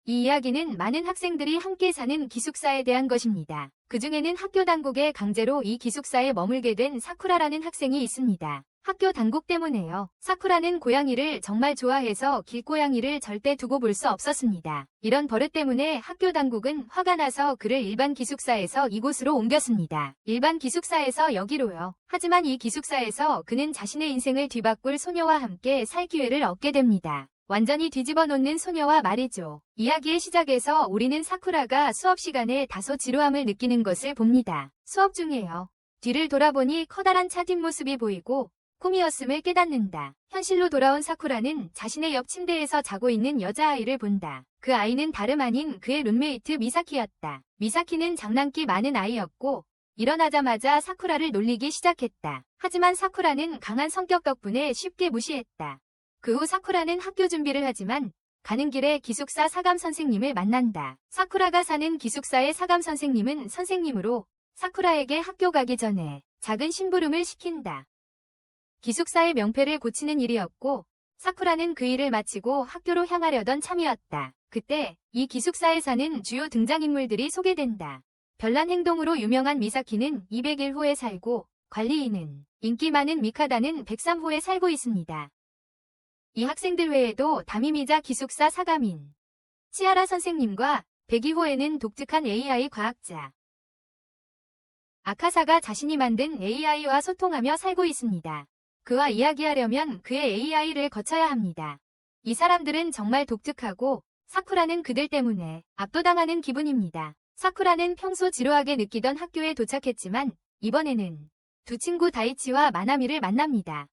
이 이야기는 많은 학생들이 함께 사는 기숙사에 대한 것입니다. 그중에는 학교 당국에 강제로 이 기숙사에 머물게 된 사쿠라라는 학생이 있습니다. 학교 당국 때문에요. 사쿠라는 고양이를 정말 좋아해서 길고양이를 절대 두고 볼 수 없었습니다. 이런 버릇 때문에 학교 당국은 화가 나서 그를 일반 기숙사에서 이곳으로 옮겼습니다. 일반 기숙사에서 여기로요. 하지만 이 기숙사에서 그는 자신의 인생을 뒤바꿀 소녀와 함께 살 기회를 얻게 됩니다. 완전히 뒤집어 놓는 소녀와 말이죠. 이야기의 시작에서 우리는 사쿠라가 수업 시간에 다소 지루함을 느끼는 것을 봅니다. 수업 중에요. 뒤를 돌아보니 커다란 차 뒷모습이 보이고 꿈이었음을 깨닫는다. 현실로 돌아온 사쿠라는 자신의 옆 침대에서 자고 있는 여자아이를 본다. 그 아이는 다름 아닌 그의 룸메이트 미사키였다. 미사키는 장난기 많은 아이였고 일어나자마자 사쿠라를 놀리기 시작했다. 하지만 사쿠라는 강한 성격 덕분에 쉽게 무시했다. 그 후 사쿠라는 학교 준비를 하지만 가는 길에 기숙사 사감 선생님을 만난다. 사쿠라가 사는 기숙사의 사감 선생님은 선생님으로 사쿠라에게 학교 가기 전에 작은 심부름을 시킨다. 기숙사의 명패를 고치는 일이었고 사쿠라는 그 일을 마치고 학교로 향하려던 참이었다. 그때 이 기숙사에 사는 주요 등장인물들이 소개된다. 별난 행동으로 유명한 미사키는 201호에 살고 관리인은 인기 많은 미카다는 103호에 살고 있습니다. 이 학생들 외에도 담임이자 기숙사 사감인 치아라 선생님과 102호에는 독특한 AI 과학자 아카사가 자신이 만든 AI와 소통하며 살고 있습니다. 그와 이야기하려면 그의 AI를 거쳐야 합니다. 이 사람들은 정말 독특하고 사쿠라는 그들 때문에 압도당하는 기분입니다. 사쿠라는 평소 지루하게 느끼던 학교에 도착했지만 이번에는 두 친구 다이치와 마나미를 만납니다.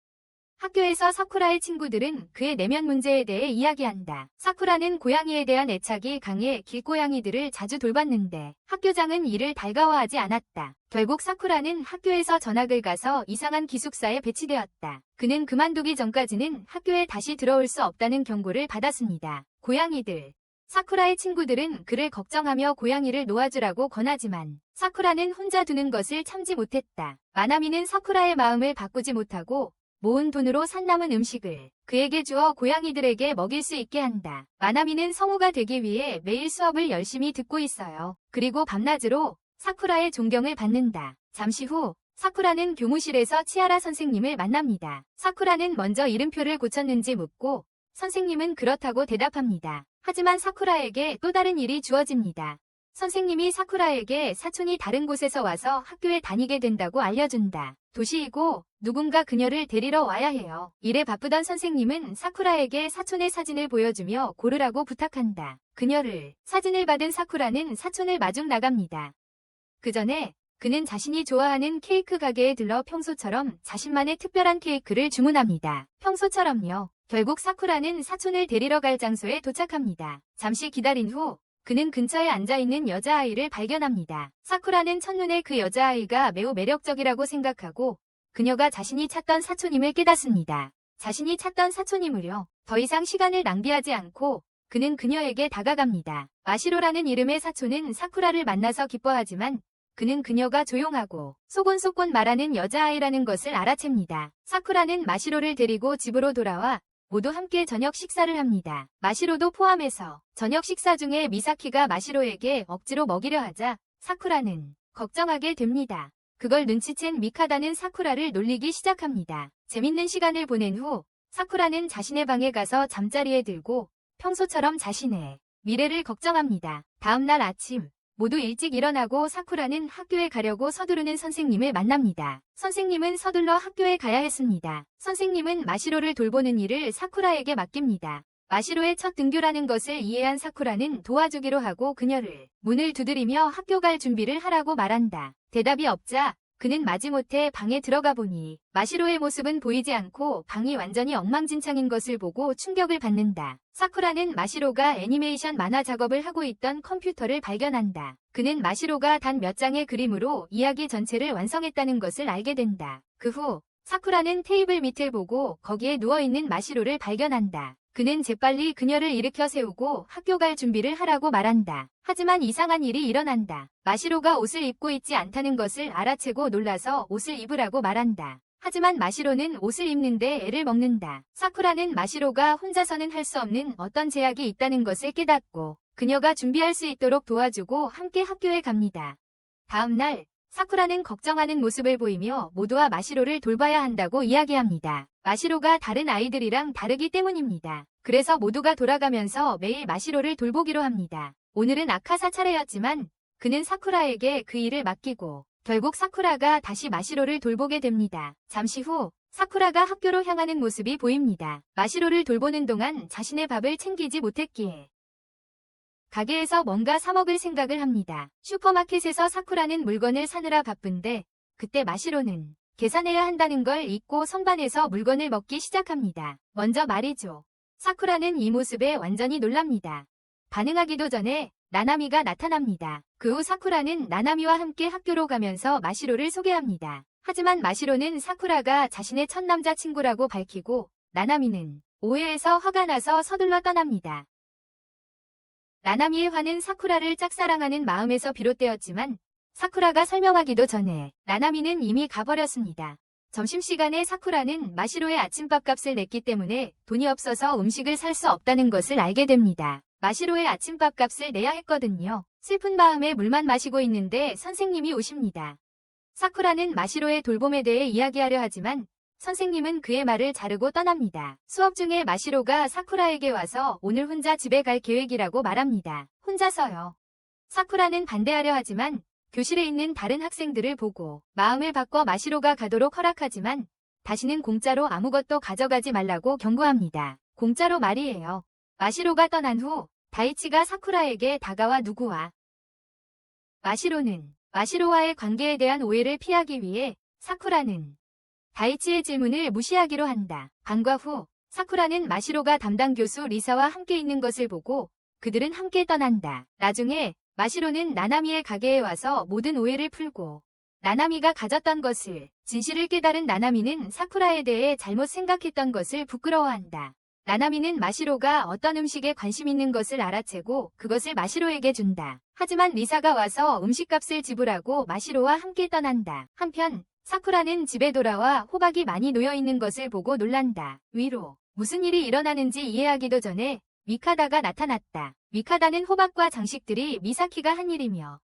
학교에서 사쿠라의 친구들은 그의 내면 문제에 대해 이야기한다. 사쿠라는 고양이에 대한 애착이 강해 길고양이들을 자주 돌봤는데 학교장은 이를 달가워하지 않았다. 결국 사쿠라는 학교에서 전학을 가서 이상한 기숙사에 배치되었다. 그는 그만두기 전까지는 학교에 다시 들어올 수 없다는 경고를 받았습니다. 고양이들 사쿠라의 친구들은 그를 걱정하며 고양이를 놓아주라고 권하지만 사쿠라는 혼자 두는 것을 참지 못했다. 마나미는 사쿠라의 마음을 바꾸지 못하고 모은 돈으로 산 남은 음식을 그에게 주어 고양이들에게 먹일 수 있게 한다. 마나미는 성우가 되기 위해 매일 수업을 열심히 듣고 있어요. 그리고 밤낮으로 사쿠라의 존경을 받는다. 잠시 후 사쿠라는 교무실에서 치아라 선생님을 만납니다. 사쿠라는 먼저 이름표를 고쳤는지 묻고 선생님은 그렇다고 대답합니다. 하지만 사쿠라에게 또 다른 일이 주어집니다. 선생님이 사쿠라에게 사촌이 다른 곳에서 와서 학교에 다니게 된다고 알려준다. 도시이고 누군가 그녀를 데리러 와야 해요. 일에 바쁘던 선생님은 사쿠라에게 사촌의 사진을 보여주며 고르라고 부탁한다. 그녀를 사진을 받은 사쿠라는 사촌을 마중 나갑니다. 그 전에 그는 자신이 좋아하는 케이크 가게에 들러 평소처럼 자신만의 특별한 케이크를 주문합니다. 평소처럼요. 결국 사쿠라는 사촌을 데리러 갈 장소에 도착합니다. 잠시 기다린 후 그는 근처에 앉아있는 여자아이를 발견합니다. 사쿠라는 첫눈에 그 여자아이가 매우 매력적이라고 생각하고 그녀가 자신이 찾던 사촌임을 깨닫습니다. 자신이 찾던 사촌임을요. 더 이상 시간을 낭비하지 않고 그는 그녀에게 다가갑니다. 마시로라는 이름의 사촌은 사쿠라를 만나서 기뻐하지만 그는 그녀가 조용하고 소곤소곤 말하는 여자아이라는 것을 알아챕니다. 사쿠라는 마시로를 데리고 집으로 돌아와 모두 함께 저녁 식사를 합니다. 마시로도 포함해서 저녁 식사 중에 미사키가 마시로에게 억지로 먹이려 하자 사쿠라는 걱정하게 됩니다. 그걸 눈치챈 미카다는 사쿠라를 놀리기 시작합니다. 재밌는 시간을 보낸 후 사쿠라는 자신의 방에 가서 잠자리에 들고 평소처럼 자신의 미래를 걱정합니다. 다음날 아침 모두 일찍 일어나고 사쿠라는 학교에 가려고 서두르는 선생님을 만납니다. 선생님은 서둘러 학교에 가야 했습니다. 선생님은 마시로를 돌보는 일을 사쿠라에게 맡깁니다. 마시로의 첫 등교라는 것을 이해한 사쿠라는 도와주기로 하고 그녀를 문을 두드리며 학교 갈 준비를 하라고 말한다. 대답이 없자 그는 마지못해 방에 들어가 보니 마시로의 모습은 보이지 않고 방이 완전히 엉망진창인 것을 보고 충격을 받는다. 사쿠라는 마시로가 애니메이션 만화 작업을 하고 있던 컴퓨터를 발견한다. 그는 마시로가 단 몇 장의 그림으로 이야기 전체를 완성했다는 것을 알게 된다. 그 후 사쿠라는 테이블 밑을 보고 거기에 누워있는 마시로를 발견한다. 그는 재빨리 그녀를 일으켜 세우고 학교 갈 준비를 하라고 말한다. 하지만 이상한 일이 일어난다. 마시로가 옷을 입고 있지 않다는 것을 알아채고 놀라서 옷을 입으라고 말한다. 하지만 마시로는 옷을 입는데 애를 먹는다. 사쿠라는 마시로가 혼자서는 할 수 없는 어떤 제약이 있다는 것을 깨닫고 그녀가 준비할 수 있도록 도와주고 함께 학교에 갑니다. 다음 날 사쿠라는 걱정하는 모습을 보이며 모두와 마시로를 돌봐야 한다고 이야기합니다. 마시로가 다른 아이들이랑 다르기 때문입니다. 그래서 모두가 돌아가면서 매일 마시로를 돌보기로 합니다. 오늘은 아카사 차례였지만 그는 사쿠라에게 그 일을 맡기고 결국 사쿠라가 다시 마시로를 돌보게 됩니다. 잠시 후 사쿠라가 학교로 향하는 모습이 보입니다. 마시로를 돌보는 동안 자신의 밥을 챙기지 못했기에 가게에서 뭔가 사 먹을 생각을 합니다. 슈퍼마켓에서 사쿠라는 물건을 사느라 바쁜데 그때 마시로는 계산해야 한다는 걸 잊고 선반에서 물건을 먹기 시작합니다. 먼저 말이죠. 사쿠라는 이 모습에 완전히 놀랍니다. 반응하기도 전에 나나미가 나타납니다. 그 후 사쿠라는 나나미와 함께 학교로 가면서 마시로를 소개합니다. 하지만 마시로는 사쿠라가 자신의 첫 남자친구라고 밝히고 나나미는 오해해서 화가 나서 서둘러 떠납니다. 나나미의 화는 사쿠라를 짝사랑하는 마음에서 비롯되었지만 사쿠라가 설명하기도 전에 나나미는 이미 가버렸습니다. 점심시간에 사쿠라는 마시로의 아침밥 값을 냈기 때문에 돈이 없어서 음식을 살 수 없다는 것을 알게 됩니다. 마시로의 아침밥 값을 내야 했거든요. 슬픈 마음에 물만 마시고 있는데 선생님이 오십니다. 사쿠라는 마시로의 돌봄에 대해 이야기하려 하지만 선생님은 그의 말을 자르고 떠납니다. 수업 중에 마시로가 사쿠라에게 와서 오늘 혼자 집에 갈 계획이라고 말합니다. 혼자서요. 사쿠라는 반대하려 하지만 교실에 있는 다른 학생들을 보고 마음을 바꿔 마시로가 가도록 허락하지만 다시는 공짜로 아무것도 가져가지 말라고 경고합니다. 공짜로 말이에요. 마시로가 떠난 후 다이치가 사쿠라에게 다가와 누구와 마시로와의 관계에 대한 오해를 피하기 위해 사쿠라는 다이치의 질문을 무시하기로 한다. 방과 후 사쿠라는 마시로가 담당 교수 리사와 함께 있는 것을 보고 그들은 함께 떠난다. 나중에 마시로는 나나미의 가게에 와서 모든 오해를 풀고 나나미가 가졌던 것을 진실을 깨달은 나나미는 사쿠라에 대해 잘못 생각했던 것을 부끄러워한다. 나나미는 마시로가 어떤 음식에 관심 있는 것을 알아채고 그것을 마시로에게 준다. 하지만 리사가 와서 음식값을 지불하고 마시로와 함께 떠난다. 한편 사쿠라는 집에 돌아와 호박이 많이 놓여있는 것을 보고 놀란다. 위로 무슨 일이 일어나는지 이해하기도 전에 미카다가 나타났다. 미카다는 호박과 장식들이 미사키가 한 일이며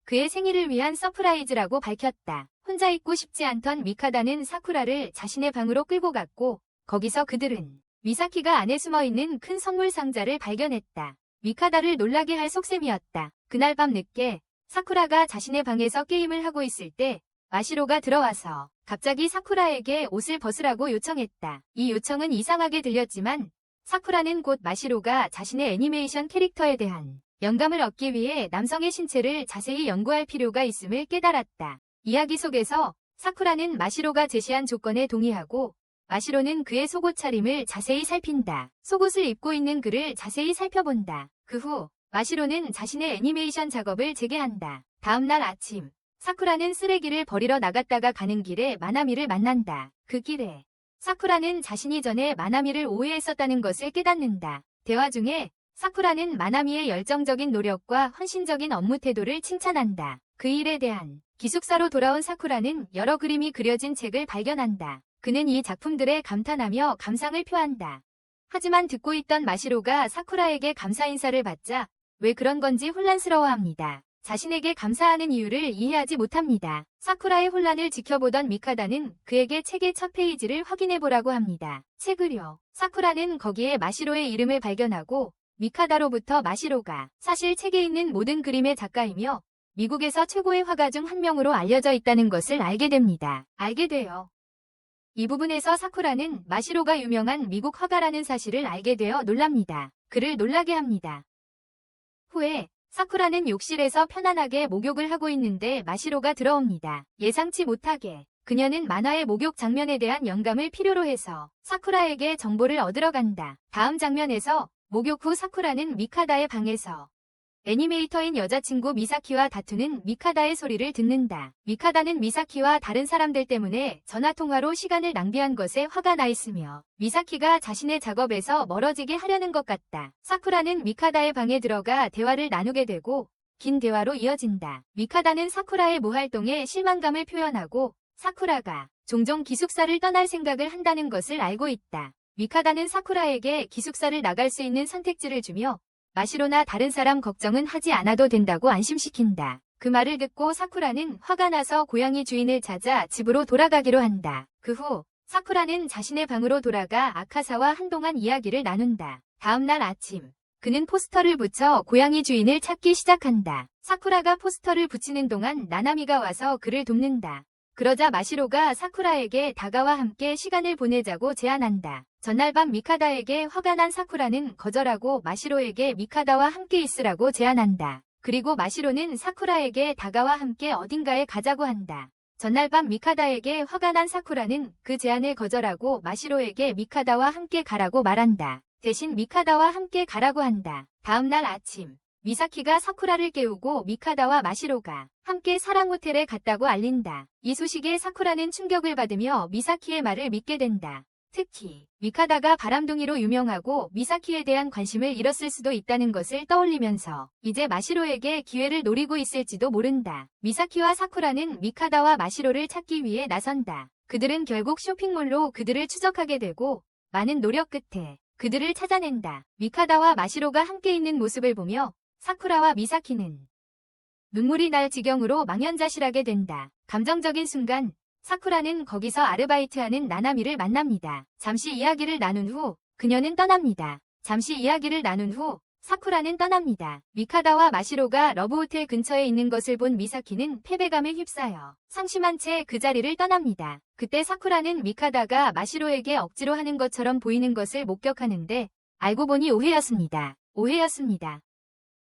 그의 생일을 위한 서프라이즈라고 밝혔다. 혼자 있고 싶지 않던 미카다는 사쿠라를 자신의 방으로 끌고 갔고 거기서 그들은 미사키가 안에 숨어있는 큰 선물 상자를 발견했다. 미카다를 놀라게 할 속셈이었다. 그날 밤 늦게 사쿠라가 자신의 방에서 게임을 하고 있을 때 마시로가 들어와서 갑자기 사쿠라에게 옷을 벗으라고 요청했다. 이 요청은 이상하게 들렸지만 사쿠라는 곧 마시로가 자신의 애니메이션 캐릭터에 대한 영감을 얻기 위해 남성의 신체를 자세히 연구할 필요가 있음을 깨달았다. 이야기 속에서 사쿠라는 마시로가 제시한 조건에 동의하고 마시로는 그의 속옷 차림을 자세히 살핀다. 속옷을 입고 있는 그를 자세히 살펴본다. 그 후 마시로는 자신의 애니메이션 작업을 재개한다. 다음 날 아침 사쿠라는 쓰레기를 버리러 나갔다가 가는 길에 마나미를 만난다. 그 길에 사쿠라는 자신이 전에 마나미를 오해했었다는 것을 깨닫는다. 대화 중에 사쿠라는 마나미의 열정적인 노력과 헌신적인 업무 태도를 칭찬한다. 그 일에 대한 기숙사로 돌아온 사쿠라는 여러 그림이 그려진 책을 발견한다. 그는 이 작품들에 감탄하며 감상을 표한다. 하지만 듣고 있던 마시로가 사쿠라에게 감사 인사를 받자 왜 그런 건지 혼란스러워합니다. 자신에게 감사하는 이유를 이해하지 못합니다. 사쿠라의 혼란을 지켜보던 미카다는 그에게 책의 첫 페이지를 확인해보라고 합니다. 책을요. 사쿠라는 거기에 마시로의 이름을 발견하고 미카다로부터 마시로가 사실 책에 있는 모든 그림의 작가이며 미국에서 최고의 화가 중 한 명으로 알려져 있다는 것을 알게 됩니다. 알게 돼요. 이 부분에서 사쿠라는 마시로가 유명한 미국 화가라는 사실을 알게 되어 놀랍니다. 그를 놀라게 합니다. 후에 사쿠라는 욕실에서 편안하게 목욕을 하고 있는데 마시로가 들어옵니다. 예상치 못하게 그녀는 만화의 목욕 장면에 대한 영감을 필요로 해서 사쿠라에게 정보를 얻으러 간다. 다음 장면에서 목욕 후 사쿠라는 미카다의 방에서 애니메이터인 여자친구 미사키와 다투는 미카다의 소리를 듣는다. 미카다는 미사키와 다른 사람들 때문에 전화통화로 시간을 낭비한 것에 화가 나 있으며 미사키가 자신의 작업에서 멀어지게 하려는 것 같다. 사쿠라는 미카다의 방에 들어가 대화를 나누게 되고 긴 대화로 이어진다. 미카다는 사쿠라의 무활동에 실망감을 표현하고 사쿠라가 종종 기숙사를 떠날 생각을 한다는 것을 알고 있다. 미카다는 사쿠라에게 기숙사를 나갈 수 있는 선택지를 주며 마시로나 다른 사람 걱정은 하지 않아도 된다고 안심시킨다. 그 말을 듣고 사쿠라는 화가 나서 고양이 주인을 찾아 집으로 돌아가기로 한다. 그 후 사쿠라는 자신의 방으로 돌아가 아카사와 한동안 이야기를 나눈다. 다음날 아침 그는 포스터를 붙여 고양이 주인을 찾기 시작한다. 사쿠라가 포스터를 붙이는 동안 나나미가 와서 그를 돕는다. 그러자 마시로가 사쿠라에게 다가와 함께 시간을 보내자고 제안한다. 전날 밤 미카다에게 화가 난 사쿠라는 거절하고 마시로에게 미카다와 함께 있으라고 제안한다. 그리고 마시로는 사쿠라에게 다가와 함께 어딘가에 가자고 한다. 전날 밤 미카다에게 화가 난 사쿠라는 그 제안을 거절하고 마시로에게 미카다와 함께 가라고 말한다. 대신 미카다와 함께 가라고 한다. 다음날 아침 미사키가 사쿠라를 깨우고 미카다와 마시로가 함께 사랑 호텔에 갔다고 알린다. 이 소식에 사쿠라는 충격을 받으며 미사키의 말을 믿게 된다. 특히 미카다가 바람둥이로 유명하고 미사키에 대한 관심을 잃었을 수도 있다는 것을 떠올리면서 이제 마시로에게 기회를 노리고 있을지도 모른다. 미사키와 사쿠라는 미카다와 마시로를 찾기 위해 나선다. 그들은 결국 쇼핑몰로 그들을 추적하게 되고 많은 노력 끝에 그들을 찾아낸다. 미카다와 마시로가 함께 있는 모습을 보며 사쿠라와 미사키는 눈물이 날 지경으로 망연자실하게 된다. 감정적인 순간 사쿠라는 거기서 아르바이트하는 나나미를 만납니다. 잠시 이야기를 나눈 후 그녀는 떠납니다. 사쿠라는 떠납니다. 미카다와 마시로가 러브호텔 근처에 있는 것을 본 미사키는 패배감에 휩싸여 상심한 채 그 자리를 떠납니다. 그때 사쿠라는 미카다가 마시로에게 억지로 하는 것처럼 보이는 것을 목격하는데 알고 보니 오해였습니다.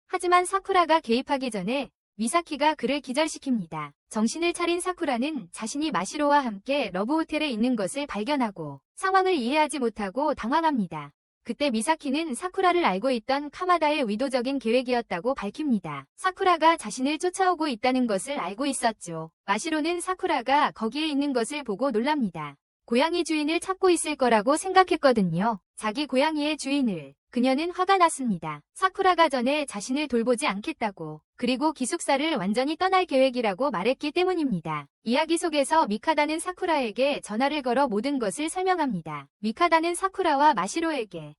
하지만 사쿠라가 개입하기 전에 미사키가 그를 기절시킵니다. 정신을 차린 사쿠라는 자신이 마시로와 함께 러브호텔에 있는 것을 발견하고 상황을 이해하지 못하고 당황합니다. 그때 미사키는 사쿠라를 알고 있던 카마다의 의도적인 계획이었다고 밝힙니다. 사쿠라가 자신을 쫓아오고 있다는 것을 알고 있었죠. 마시로는 사쿠라가 거기에 있는 것을 보고 놀랍니다. 고양이 주인을 찾고 있을 거라고 생각했거든요. 자기 고양이의 주인을. 그녀는 화가 났습니다. 사쿠라가 전에 자신을 돌보지 않겠다고, 그리고 기숙사를 완전히 떠날 계획이라고 말했기 때문입니다. 이야기 속에서 미카다는 사쿠라에게 전화를 걸어 모든 것을 설명합니다. 미카다는 사쿠라와 마시로에게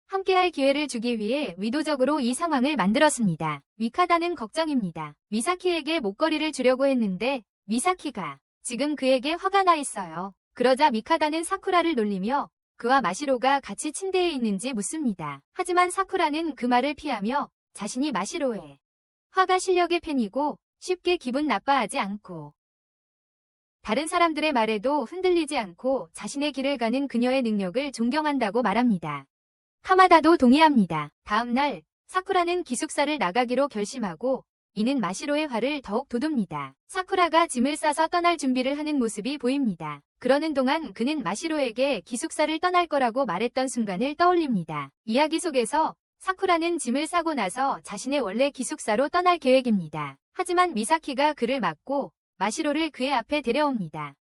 함께할 기회를 주기 위해 의도적으로 이 상황을 만들었습니다. 미카다는 걱정입니다. 미사키에게 목걸이를 주려고 했는데 미사키가 지금 그에게 화가 나 있어요. 그러자 미카다는 사쿠라를 놀리며 그와 마시로가 같이 침대에 있는지 묻습니다. 하지만 사쿠라는 그 말을 피하며 자신이 마시로의 화가 실력의 팬이고 쉽게 기분 나빠하지 않고 다른 사람들의 말에도 흔들리지 않고 자신의 길을 가는 그녀의 능력을 존경한다고 말합니다. 카마다도 동의합니다. 다음 날 사쿠라는 기숙사를 나가기로 결심하고 이는 마시로의 화를 더욱 돋웁니다. 사쿠라가 짐을 싸서 떠날 준비를 하는 모습이 보입니다. 그러는 동안 그는 마시로에게 기숙사를 떠날 거라고 말했던 순간을 떠올립니다. 이야기 속에서 사쿠라는 짐을 싸고 나서 자신의 원래 기숙사로 떠날 계획입니다. 하지만 미사키가 그를 막고 마시로를 그의 앞에 데려옵니다.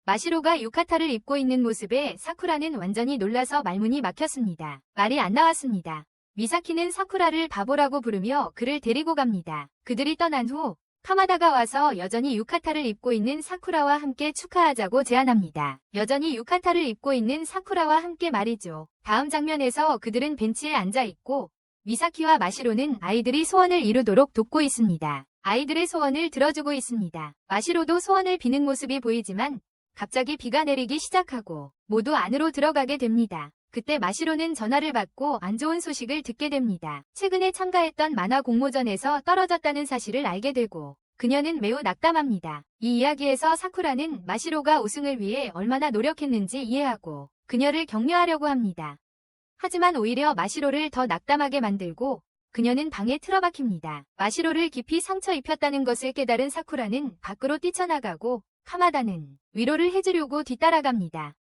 마시로가 유카타를 입고 있는 모습에 사쿠라는 완전히 놀라서 말문이 막혔습니다. 말이 안 나왔습니다. 미사키는 사쿠라를 바보라고 부르며 그를 데리고 갑니다. 그들이 떠난 후 카마다가 와서 여전히 유카타를 입고 있는 사쿠라와 함께 축하하자고 제안합니다. 여전히 유카타를 입고 있는 사쿠라와 함께 말이죠. 다음 장면에서 그들은 벤치에 앉아 있고 미사키와 마시로는 아이들이 소원을 이루도록 돕고 있습니다. 아이들의 소원을 들어주고 있습니다. 마시로도 소원을 비는 모습이 보이지만 갑자기 비가 내리기 시작하고 모두 안으로 들어가게 됩니다. 그때 마시로는 전화를 받고 안 좋은 소식을 듣게 됩니다. 최근에 참가했던 만화 공모전에서 떨어졌다는 사실을 알게 되고 그녀는 매우 낙담합니다. 이 이야기에서 사쿠라는 마시로가 우승을 위해 얼마나 노력했는지 이해하고 그녀를 격려하려고 합니다. 하지만 오히려 마시로를 더 낙담하게 만들고 그녀는 방에 틀어박힙니다. 마시로를 깊이 상처 입혔다는 것을 깨달은 사쿠라는 밖으로 뛰쳐나가고 카마다는 위로를 해주려고 뒤따라갑니다.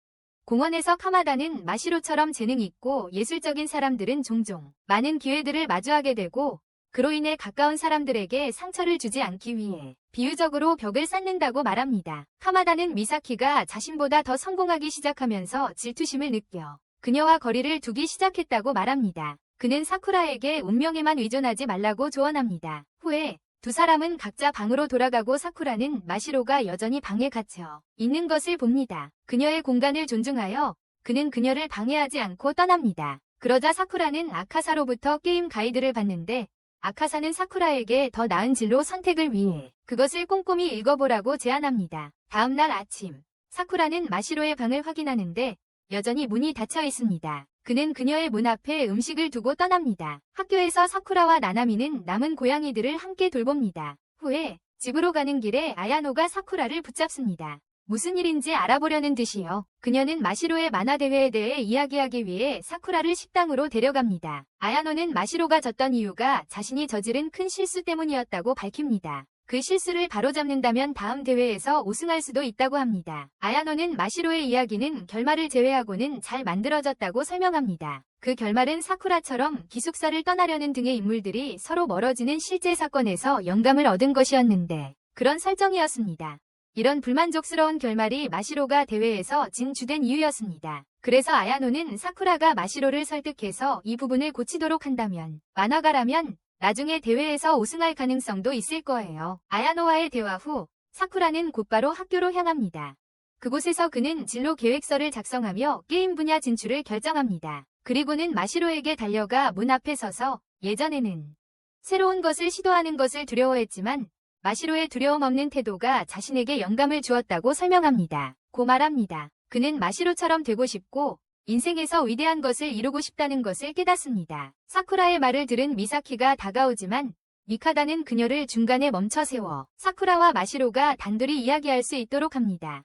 공원에서 카마다는 마시로처럼 재능 있고 예술적인 사람들은 종종 많은 기회들을 마주하게 되고 그로 인해 가까운 사람들에게 상처를 주지 않기 위해 비유적으로 벽을 쌓는다고 말합니다. 카마다는 미사키가 자신보다 더 성공하기 시작하면서 질투심을 느껴 그녀와 거리를 두기 시작했다고 말합니다. 그는 사쿠라에게 운명에만 의존하지 말라고 조언합니다. 후에 두 사람은 각자 방으로 돌아가고 사쿠라는 마시로가 여전히 방에 갇혀 있는 것을 봅니다. 그녀의 공간을 존중하여 그는 그녀를 방해하지 않고 떠납니다. 그러자 사쿠라는 아카사로부터 게임 가이드를 받는데 아카사는 사쿠라에게 더 나은 진로 선택을 위해 그것을 꼼꼼히 읽어보라고 제안합니다. 다음날 아침, 사쿠라는 마시로의 방을 확인하는데 여전히 문이 닫혀 있습니다. 그는 그녀의 문 앞에 음식을 두고 떠납니다. 학교에서 사쿠라와 나나미는 남은 고양이들을 함께 돌봅니다. 후에 집으로 가는 길에 아야노가 사쿠라를 붙잡습니다. 무슨 일인지 알아보려는 듯이요. 그녀는 마시로의 만화대회에 대해 이야기하기 위해 사쿠라를 식당으로 데려갑니다. 아야노는 마시로가 졌던 이유가 자신이 저지른 큰 실수 때문이었다고 밝힙니다. 그 실수를 바로잡는다면 다음 대회에서 우승할 수도 있다고 합니다. 아야노는 마시로의 이야기는 결말을 제외하고는 잘 만들어졌다고 설명합니다. 그 결말은 사쿠라처럼 기숙사를 떠나려는 등의 인물들이 서로 멀어지는 실제 사건에서 영감을 얻은 것이었는데 그런 설정이었습니다. 이런 불만족스러운 결말이 마시로가 대회에서 진 주된 이유였습니다. 그래서 아야노는 사쿠라가 마시로를 설득해서 이 부분을 고치도록 한다면 만화가라면 나중에 대회에서 우승할 가능성도 있을 거예요. 아야노와의 대화 후 사쿠라는 곧바로 학교로 향합니다. 그곳에서 그는 진로 계획서를 작성하며 게임 분야 진출을 결정합니다. 그리고는 마시로에게 달려가 문 앞에 서서 예전에는 새로운 것을 시도하는 것을 두려워했지만 마시로의 두려움 없는 태도가 자신에게 영감을 주었다고 설명합니다. 고 말합니다. 그는 마시로처럼 되고 싶고 인생에서 위대한 것을 이루고 싶다는 것을 깨닫습니다. 사쿠라의 말을 들은 미사키가 다가오지만 미카다는 그녀를 중간에 멈춰 세워 사쿠라와 마시로가 단둘이 이야기할 수 있도록 합니다.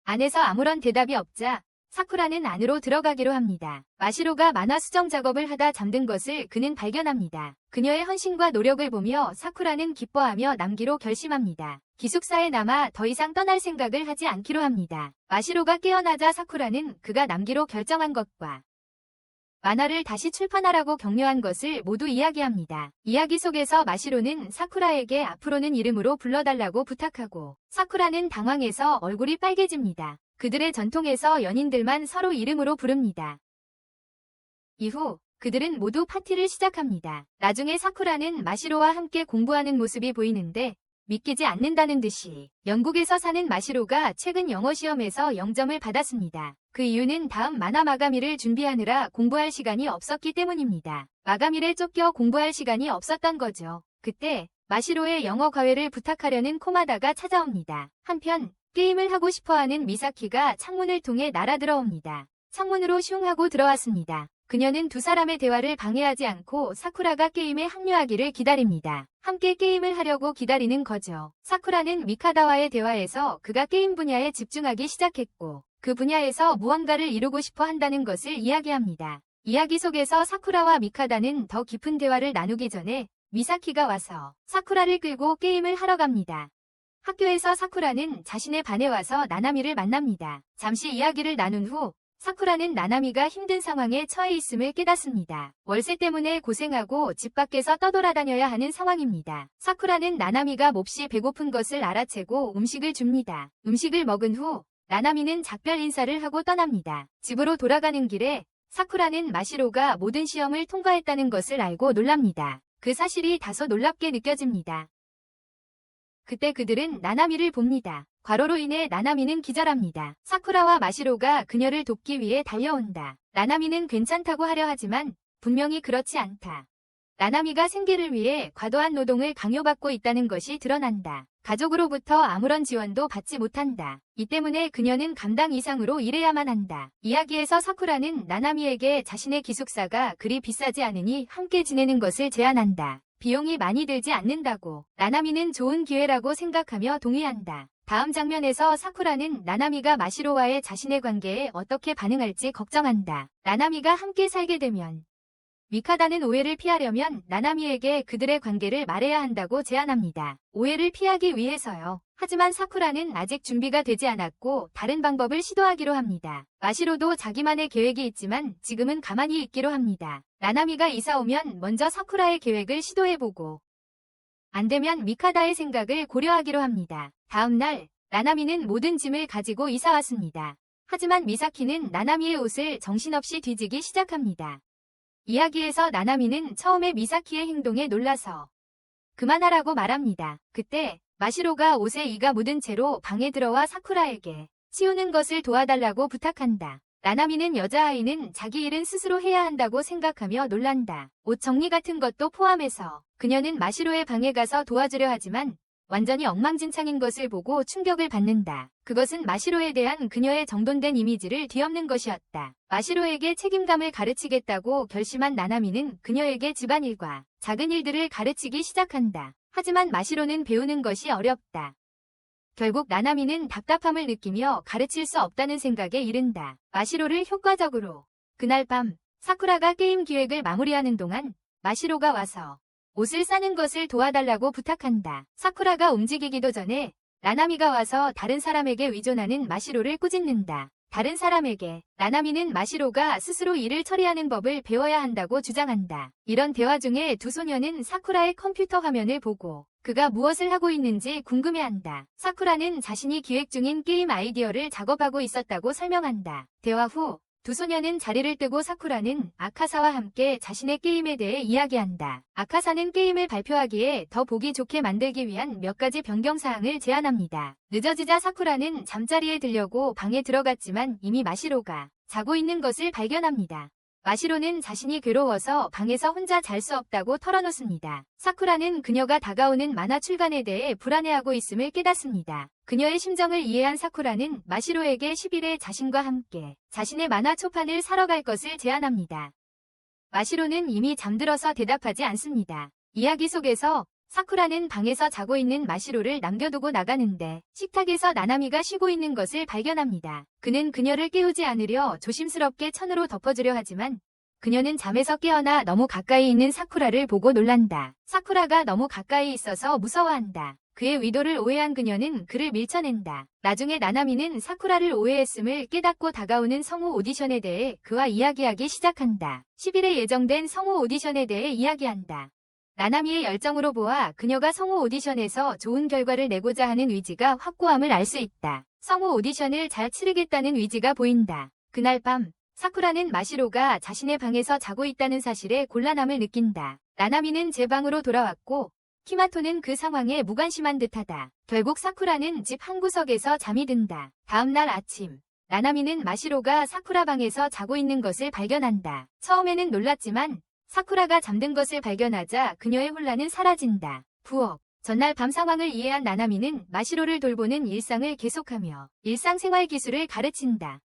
안에서 아무런 대답이 없자 사쿠라는 안으로 들어가기로 합니다. 마시로가 만화 수정 작업을 하다 잠든 것을 그는 발견합니다. 그녀의 헌신과 노력을 보며 사쿠라는 기뻐하며 남기로 결심합니다. 기숙사에 남아 더 이상 떠날 생각을 하지 않기로 합니다. 마시로가 깨어나자 사쿠라는 그가 남기로 결정한 것과 만화를 다시 출판하라고 격려한 것을 모두 이야기합니다. 이야기 속에서 마시로는 사쿠라에게 앞으로는 이름으로 불러달라고 부탁하고 사쿠라는 당황해서 얼굴이 빨개집니다. 그들의 전통에서 연인들만 서로 이름으로 부릅니다. 이후 그들은 모두 파티를 시작합니다. 나중에 사쿠라는 마시로와 함께 공부하는 모습이 보이는데 믿기지 않는다는 듯이 영국에서 사는 마시로가 최근 영어 시험에서 0점을 받았습니다. 그 이유는 다음 만화 마감일을 준비하느라 공부할 시간이 없었기 때문입니다. 마감일에 쫓겨 공부할 시간이 없었던 거죠. 그때 마시로의 영어 과외를 부탁하려는 코마다가 찾아옵니다. 한편 게임을 하고 싶어하는 미사키가 창문을 통해 날아들어옵니다. 창문으로 슝 하고 들어왔습니다. 그녀는 두 사람의 대화를 방해하지 않고 사쿠라가 게임에 합류하기를 기다립니다. 함께 게임을 하려고 기다리는 거죠. 사쿠라는 미카다와의 대화에서 그가 게임 분야에 집중하기 시작했고 그 분야에서 무언가를 이루고 싶어 한다는 것을 이야기합니다. 이야기 속에서 사쿠라와 미카다는 더 깊은 대화를 나누기 전에 미사키가 와서 사쿠라를 끌고 게임을 하러 갑니다. 학교에서 사쿠라는 자신의 반에 와서 나나미를 만납니다. 잠시 이야기를 나눈 후 사쿠라는 나나미가 힘든 상황에 처해 있음을 깨닫습니다. 월세 때문에 고생하고 집 밖에서 떠돌아다녀야 하는 상황입니다. 사쿠라는 나나미가 몹시 배고픈 것을 알아채고 음식을 줍니다. 음식을 먹은 후 나나미는 작별 인사를 하고 떠납니다. 집으로 돌아가는 길에 사쿠라는 마시로가 모든 시험을 통과했다는 것을 알고 놀랍니다. 그 사실이 다소 놀랍게 느껴집니다. 그때 그들은 나나미를 봅니다. 과로로 인해 나나미는 기절합니다. 사쿠라와 마시로가 그녀를 돕기 위해 달려온다. 나나미는 괜찮다고 하려 하지만 분명히 그렇지 않다. 나나미가 생계를 위해 과도한 노동을 강요받고 있다는 것이 드러난다. 가족으로부터 아무런 지원도 받지 못한다. 이 때문에 그녀는 감당 이상으로 일해야만 한다. 이야기에서 사쿠라는 나나미에게 자신의 기숙사가 그리 비싸지 않으니 함께 지내는 것을 제안한다. 비용이 많이 들지 않는다고. 나나미는 좋은 기회라고 생각하며 동의한다. 다음 장면에서 사쿠라는 나나미가 마시로와의 자신의 관계에 어떻게 반응할지 걱정한다. 나나미가 함께 살게 되면 미카다는 오해를 피하려면 나나미에게 그들의 관계를 말해야 한다고 제안합니다. 오해를 피하기 위해서요. 하지만 사쿠라는 아직 준비가 되지 않았고 다른 방법을 시도하기로 합니다. 마시로도 자기만의 계획이 있지만 지금은 가만히 있기로 합니다. 나나미가 이사 오면 먼저 사쿠라의 계획을 시도해보고 안되면 미카다의 생각을 고려하기로 합니다. 다음 날 나나미는 모든 짐을 가지고 이사 왔습니다. 하지만 미사키는 나나미의 옷을 정신없이 뒤지기 시작합니다. 이야기에서 나나미는 처음에 미사키의 행동에 놀라서 그만하라고 말합니다. 그때 마시로가 옷에 이가 묻은 채로 방에 들어와 사쿠라에게 치우는 것을 도와달라고 부탁한다. 나나미는 여자아이는 자기 일은 스스로 해야 한다고 생각하며 놀란다. 옷 정리 같은 것도 포함해서 그녀는 마시로의 방에 가서 도와주려 하지만 완전히 엉망진창인 것을 보고 충격을 받는다. 그것은 마시로에 대한 그녀의 정돈된 이미지를 뒤엎는 것이었다. 마시로에게 책임감을 가르치겠다고 결심한 나나미는 그녀에게 집안일과 작은 일들을 가르치기 시작한다. 하지만 마시로는 배우는 것이 어렵다. 결국 나나미는 답답함을 느끼며 가르칠 수 없다는 생각에 이른다. 마시로를 효과적으로. 그날 밤 사쿠라가 게임 기획을 마무리하는 동안 마시로가 와서 옷을 싸는 것을 도와달라고 부탁한다. 사쿠라가 움직이기도 전에 나나미가 와서 다른 사람에게 의존하는 마시로를 꾸짖는다. 다른 사람에게 나나미는 마시로가 스스로 일을 처리하는 법을 배워야 한다고 주장한다. 이런 대화 중에 두 소녀는 사쿠라의 컴퓨터 화면을 보고 그가 무엇을 하고 있는지 궁금해한다. 사쿠라는 자신이 기획 중인 게임 아이디어를 작업하고 있었다고 설명한다. 대화 후 두 소녀는 자리를 뜨고 사쿠라는 아카사와 함께 자신의 게임에 대해 이야기한다. 아카사는 게임을 발표하기에 더 보기 좋게 만들기 위한 몇 가지 변경사항을 제안합니다. 늦어지자 사쿠라는 잠자리에 들려고 방에 들어갔지만 이미 마시로가 자고 있는 것을 발견합니다. 마시로는 자신이 괴로워서 방에서 혼자 잘 수 없다고 털어놓습니다. 사쿠라는 그녀가 다가오는 만화 출간에 대해 불안해하고 있음을 깨닫습니다. 그녀의 심정을 이해한 사쿠라는 마시로에게 10일에 자신과 함께 자신의 만화 초판을 사러 갈 것을 제안합니다. 마시로는 이미 잠들어서 대답하지 않습니다. 이야기 속에서 사쿠라는 방에서 자고 있는 마시로를 남겨두고 나가는데 식탁에서 나나미가 쉬고 있는 것을 발견합니다. 그는 그녀를 깨우지 않으려 조심스럽게 천으로 덮어주려 하지만 그녀는 잠에서 깨어나 너무 가까이 있는 사쿠라를 보고 놀란다. 사쿠라가 너무 가까이 있어서 무서워한다. 그의 의도를 오해한 그녀는 그를 밀쳐낸다. 나중에 나나미는 사쿠라를 오해했음을 깨닫고 다가오는 성우 오디션에 대해 그와 이야기하기 시작한다. 10일에 예정된 성우 오디션에 대해 이야기한다. 나나미의 열정으로 보아 그녀가 성우 오디션에서 좋은 결과를 내고자 하는 의지가 확고함을 알 수 있다. 성우 오디션을 잘 치르겠다는 의지가 보인다. 그날 밤 사쿠라는 마시로가 자신의 방에서 자고 있다는 사실에 곤란함을 느낀다. 나나미는 제 방으로 돌아왔고 키마토는 그 상황에 무관심한 듯하다. 결국 사쿠라는 집 한 구석에서 잠이 든다. 다음 날 아침 나나미는 마시로가 사쿠라 방에서 자고 있는 것을 발견한다. 처음에는 놀랐지만 사쿠라가 잠든 것을 발견하자 그녀의 혼란은 사라진다. 부엌. 전날 밤 상황을 이해한 나나미는 마시로를 돌보는 일상을 계속하며 일상생활 기술을 가르친다.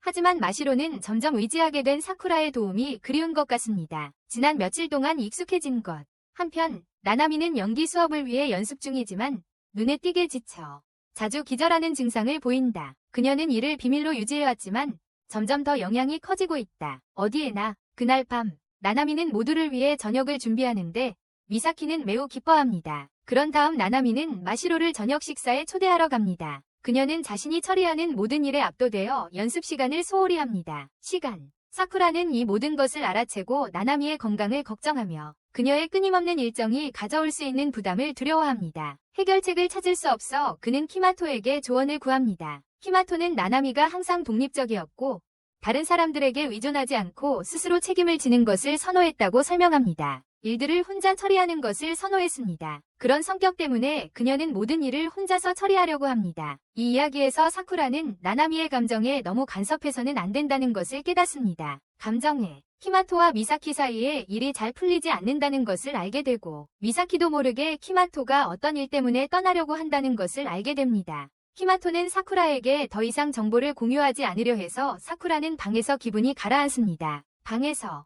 하지만 마시로는 점점 의지하게 된 사쿠라의 도움이 그리운 것 같습니다. 지난 며칠 동안 익숙해진 것. 한편 나나미는 연기 수업을 위해 연습 중이지만 눈에 띄게 지쳐 자주 기절하는 증상을 보인다. 그녀는 이를 비밀로 유지해왔지만 점점 더 영향이 커지고 있다. 어디에나. 그날 밤 나나미는 모두를 위해 저녁을 준비하는데 미사키는 매우 기뻐합니다. 그런 다음 나나미는 마시로를 저녁 식사에 초대하러 갑니다. 그녀는 자신이 처리하는 모든 일에 압도되어 연습 시간을 소홀히 합니다. 시간. 사쿠라는 이 모든 것을 알아채고 나나미의 건강을 걱정하며 그녀의 끊임없는 일정이 가져올 수 있는 부담을 두려워합니다. 해결책을 찾을 수 없어 그는 키마토에게 조언을 구합니다. 키마토는 나나미가 항상 독립적이었고 다른 사람들에게 의존하지 않고 스스로 책임을 지는 것을 선호했다고 설명합니다. 일들을 혼자 처리하는 것을 선호했습니다. 그런 성격 때문에 그녀는 모든 일을 혼자서 처리하려고 합니다. 이 이야기에서 사쿠라는 나나미의 감정에 너무 간섭해서는 안 된다는 것을 깨닫습니다. 감정에 키마토와 미사키 사이에 일이 잘 풀리지 않는다는 것을 알게 되고 미사키도 모르게 키마토가 어떤 일 때문에 떠나려고 한다는 것을 알게 됩니다. 키마토는 사쿠라에게 더 이상 정보를 공유하지 않으려 해서 사쿠라는 방에서 기분이 가라앉습니다. 방에서.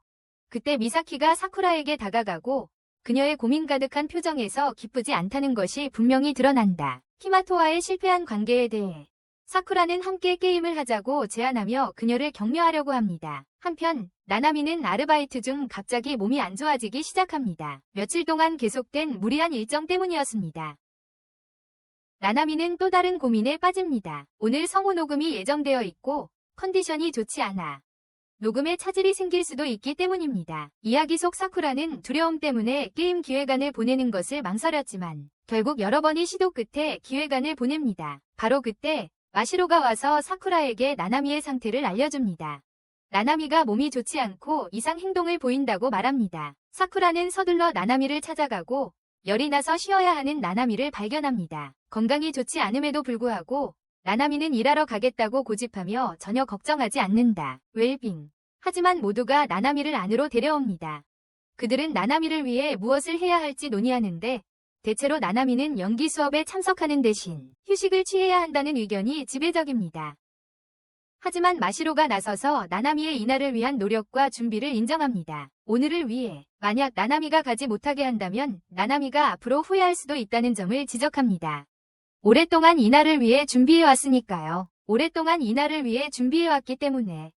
그때 미사키가 사쿠라에게 다가가고 그녀의 고민 가득한 표정에서 기쁘지 않다는 것이 분명히 드러난다. 키마토와의 실패한 관계에 대해 사쿠라는 함께 게임을 하자고 제안하며 그녀를 격려하려고 합니다. 한편 나나미는 아르바이트 중 갑자기 몸이 안 좋아지기 시작합니다. 며칠 동안 계속된 무리한 일정 때문이었습니다. 나나미는 또 다른 고민에 빠집니다. 오늘 성우 녹음이 예정되어 있고 컨디션이 좋지 않아 녹음에 차질이 생길 수도 있기 때문입니다. 이야기 속 사쿠라는 두려움 때문에 게임 기획안을 보내는 것을 망설였지만 결국 여러 번의 시도 끝에 기획안을 보냅니다. 바로 그때 마시로가 와서 사쿠라에게 나나미의 상태를 알려줍니다. 나나미가 몸이 좋지 않고 이상 행동을 보인다고 말합니다. 사쿠라는 서둘러 나나미를 찾아가고 열이 나서 쉬어야 하는 나나미를 발견합니다. 건강이 좋지 않음에도 불구하고 나나미는 일하러 가겠다고 고집하며 전혀 걱정하지 않는다. 웰빙. 하지만 모두가 나나미를 안으로 데려옵니다. 그들은 나나미를 위해 무엇을 해야 할지 논의하는데 대체로 나나미는 연기 수업에 참석하는 대신 휴식을 취해야 한다는 의견이 지배적입니다. 하지만 마시로가 나서서 나나미의 이날을 위한 노력과 준비를 인정합니다. 오늘을 위해 만약 나나미가 가지 못하게 한다면 나나미가 앞으로 후회할 수도 있다는 점을 지적합니다. 오랫동안 이날을 위해 준비해왔으니까요. 오랫동안 이날을 위해 준비해왔기 때문에.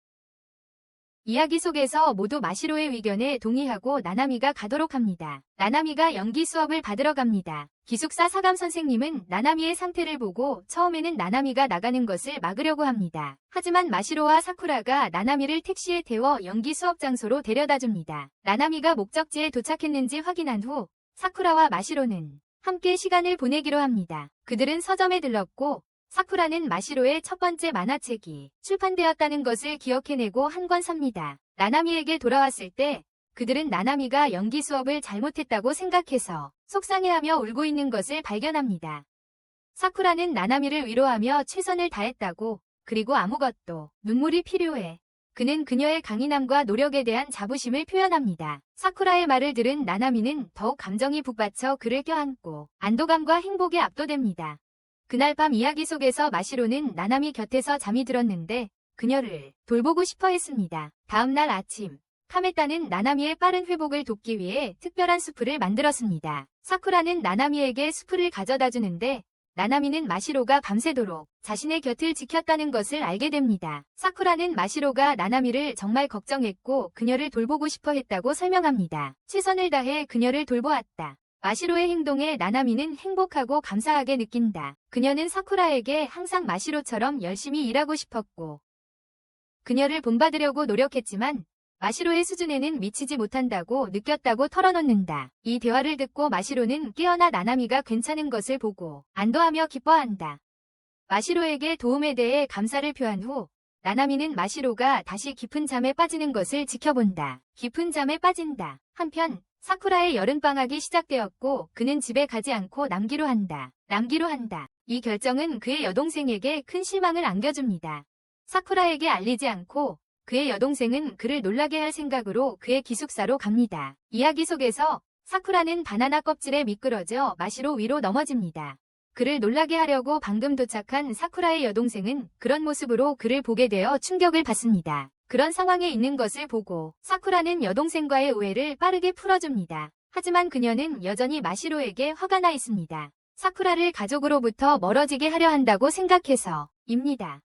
이야기 속에서 모두 마시로의 의견에 동의하고 나나미가 가도록 합니다. 나나미가 연기 수업을 받으러 갑니다. 기숙사 사감 선생님은 나나미의 상태를 보고 처음에는 나나미가 나가는 것을 막으려고 합니다. 하지만 마시로와 사쿠라가 나나미를 택시에 태워 연기 수업 장소로 데려다 줍니다. 나나미가 목적지에 도착했는지 확인한 후 사쿠라와 마시로는 함께 시간을 보내기로 합니다. 그들은 서점에 들렀고 사쿠라는 마시로의 첫 번째 만화책이 출판되었다는 것을 기억해내고 한 권 삽니다. 나나미에게 돌아왔을 때 그들은 나나미가 연기 수업을 잘못했다고 생각해서 속상해하며 울고 있는 것을 발견합니다. 사쿠라는 나나미를 위로하며 최선을 다했다고, 그리고 아무것도 눈물이 필요해. 그는 그녀의 강인함과 노력에 대한 자부심을 표현합니다. 사쿠라의 말을 들은 나나미는 더욱 감정이 북받쳐 그를 껴안고 안도감과 행복에 압도됩니다. 그날 밤 이야기 속에서 마시로는 나나미 곁에서 잠이 들었는데 그녀를 돌보고 싶어 했습니다. 다음날 아침, 카메타는 나나미의 빠른 회복을 돕기 위해 특별한 수프를 만들었습니다. 사쿠라는 나나미에게 수프를 가져다 주는데 나나미는 마시로가 밤새도록 자신의 곁을 지켰다는 것을 알게 됩니다. 사쿠라는 마시로가 나나미를 정말 걱정했고 그녀를 돌보고 싶어 했다고 설명합니다. 최선을 다해 그녀를 돌보았다. 마시로의 행동에 나나미는 행복하고 감사하게 느낀다. 그녀는 사쿠라에게 항상 마시로처럼 열심히 일하고 싶었고 그녀를 본받으려고 노력했지만 마시로의 수준에는 미치지 못한다고 느꼈다고 털어놓는다. 이 대화를 듣고 마시로는 깨어나 나나미가 괜찮은 것을 보고 안도하며 기뻐한다. 마시로에게 도움에 대해 감사를 표한 후 나나미는 마시로가 다시 깊은 잠에 빠지는 것을 지켜본다. 깊은 잠에 빠진다. 한편 사쿠라의 여름방학이 시작되었고 그는 집에 가지 않고 남기로 한다. 이 결정은 그의 여동생에게 큰 실망을 안겨줍니다. 사쿠라에게 알리지 않고 그의 여동생은 그를 놀라게 할 생각으로 그의 기숙사로 갑니다. 이야기 속에서 사쿠라는 바나나 껍질에 미끄러져 마시로 위로 넘어집니다. 그를 놀라게 하려고 방금 도착한 사쿠라의 여동생은 그런 모습으로 그를 보게 되어 충격을 받습니다. 그런 상황에 있는 것을 보고 사쿠라는 여동생과의 오해를 빠르게 풀어줍니다. 하지만 그녀는 여전히 마시로에게 화가 나 있습니다. 사쿠라를 가족으로부터 멀어지게 하려 한다고 생각해서입니다.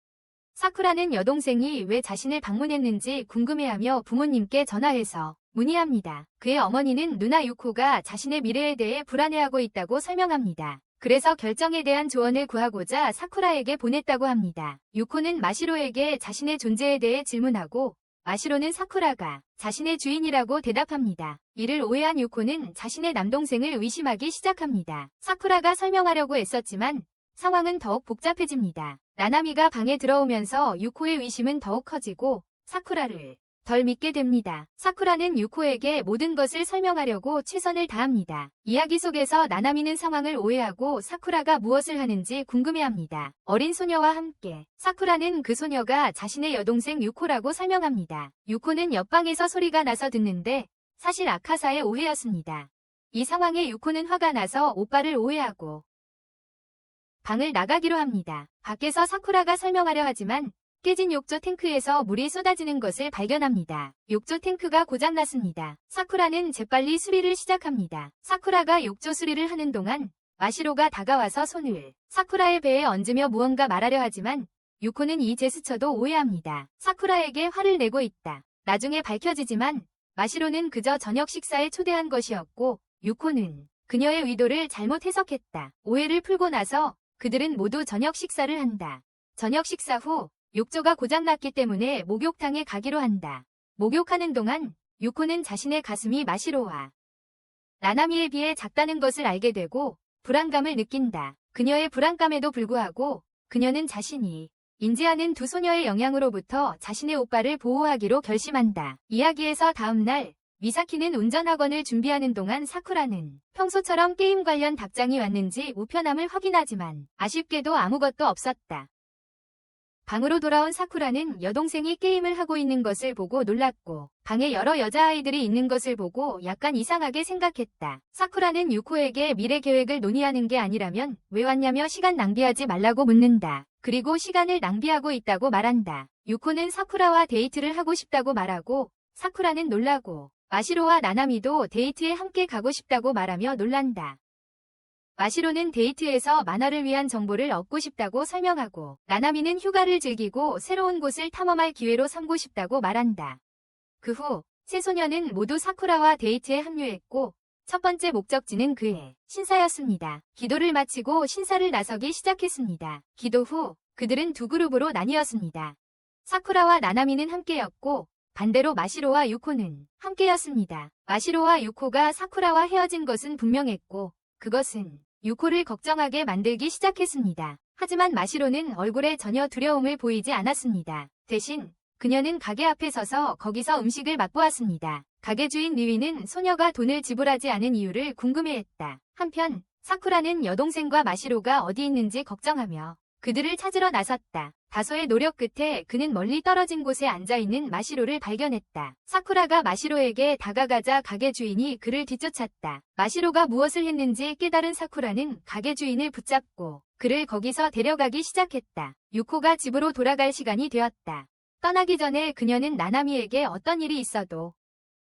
사쿠라는 여동생이 왜 자신을 방문했는지 궁금해하며 부모님께 전화해서 문의합니다. 그의 어머니는 누나 유코가 자신의 미래에 대해 불안해하고 있다고 설명합니다. 그래서 결정에 대한 조언을 구하고자 사쿠라에게 보냈다고 합니다. 유코는 마시로에게 자신의 존재에 대해 질문하고 마시로는 사쿠라가 자신의 주인이라고 대답합니다. 이를 오해한 유코는 자신의 남동생을 의심하기 시작합니다. 사쿠라가 설명하려고 애썼지만 상황은 더욱 복잡해집니다. 나나미가 방에 들어오면서 유코의 의심은 더욱 커지고 사쿠라를 덜 믿게 됩니다. 사쿠라는 유코에게 모든 것을 설명하려고 최선을 다합니다. 이야기 속에서 나나미는 상황을 오해하고 사쿠라가 무엇을 하는지 궁금해합니다. 어린 소녀와 함께 사쿠라는 그 소녀가 자신의 여동생 유코라고 설명합니다. 유코는 옆방에서 소리가 나서 듣는데 사실 아카사의 오해였습니다. 이 상황에 유코는 화가 나서 오빠를 오해하고 방을 나가기로 합니다. 밖에서 사쿠라가 설명하려 하지만 깨진 욕조 탱크에서 물이 쏟아지는 것을 발견합니다. 욕조 탱크가 고장났습니다. 사쿠라는 재빨리 수리를 시작합니다. 사쿠라가 욕조 수리를 하는 동안 마시로가 다가와서 손을 사쿠라의 배에 얹으며 무언가 말하려 하지만 유코는 이 제스처도 오해합니다. 사쿠라에게 화를 내고 있다. 나중에 밝혀지지만 마시로는 그저 저녁 식사에 초대한 것이었고 유코는 그녀의 의도를 잘못 해석했다. 오해를 풀고 나서 그들은 모두 저녁 식사를 한다. 저녁 식사 후 욕조가 고장났기 때문에 목욕탕에 가기로 한다. 목욕하는 동안 유코는 자신의 가슴이 마시로와 나나미에 비해 작다는 것을 알게 되고 불안감을 느낀다. 그녀의 불안감에도 불구하고 그녀는 자신이 인지하는 두 소녀의 영향으로부터 자신의 오빠를 보호하기로 결심한다. 이야기에서 다음날 미사키는 운전학원을 준비하는 동안 사쿠라는 평소처럼 게임 관련 답장이 왔는지 우편함을 확인하지만 아쉽게도 아무것도 없었다. 방으로 돌아온 사쿠라는 여동생이 게임을 하고 있는 것을 보고 놀랐고 방에 여러 여자아이들이 있는 것을 보고 약간 이상하게 생각했다. 사쿠라는 유코에게 미래 계획을 논의하는 게 아니라면 왜 왔냐며 시간 낭비하지 말라고 묻는다. 그리고 시간을 낭비하고 있다고 말한다. 유코는 사쿠라와 데이트를 하고 싶다고 말하고 사쿠라는 놀라고 마시로와 나나미도 데이트에 함께 가고 싶다고 말하며 놀란다. 마시로는 데이트에서 만화를 위한 정보를 얻고 싶다고 설명하고 나나미는 휴가를 즐기고 새로운 곳을 탐험할 기회로 삼고 싶다고 말한다. 그 후 세 소녀는 모두 사쿠라와 데이트에 합류했고 첫 번째 목적지는 그의 신사였습니다. 기도를 마치고 신사를 나서기 시작했습니다. 기도 후 그들은 두 그룹으로 나뉘었습니다. 사쿠라와 나나미는 함께였고 반대로 마시로와 유코는 함께였습니다. 마시로와 유코가 사쿠라와 헤어진 것은 분명했고 그것은 유코를 걱정하게 만들기 시작했습니다. 하지만 마시로는 얼굴에 전혀 두려움을 보이지 않았습니다. 대신 그녀는 가게 앞에 서서 거기서 음식을 맛보았습니다. 가게 주인 리위는 소녀가 돈을 지불하지 않은 이유를 궁금해했다. 한편 사쿠라는 여동생과 마시로가 어디 있는지 걱정하며 그들을 찾으러 나섰다. 다소의 노력 끝에 그는 멀리 떨어진 곳에 앉아있는 마시로를 발견했다. 사쿠라가 마시로에게 다가가자 가게 주인이 그를 뒤쫓았다. 마시로가 무엇을 했는지 깨달은 사쿠라는 가게 주인을 붙잡고 그를 거기서 데려가기 시작했다. 유코가 집으로 돌아갈 시간이 되었다. 떠나기 전에 그녀는 나나미에게 어떤 일이 있어도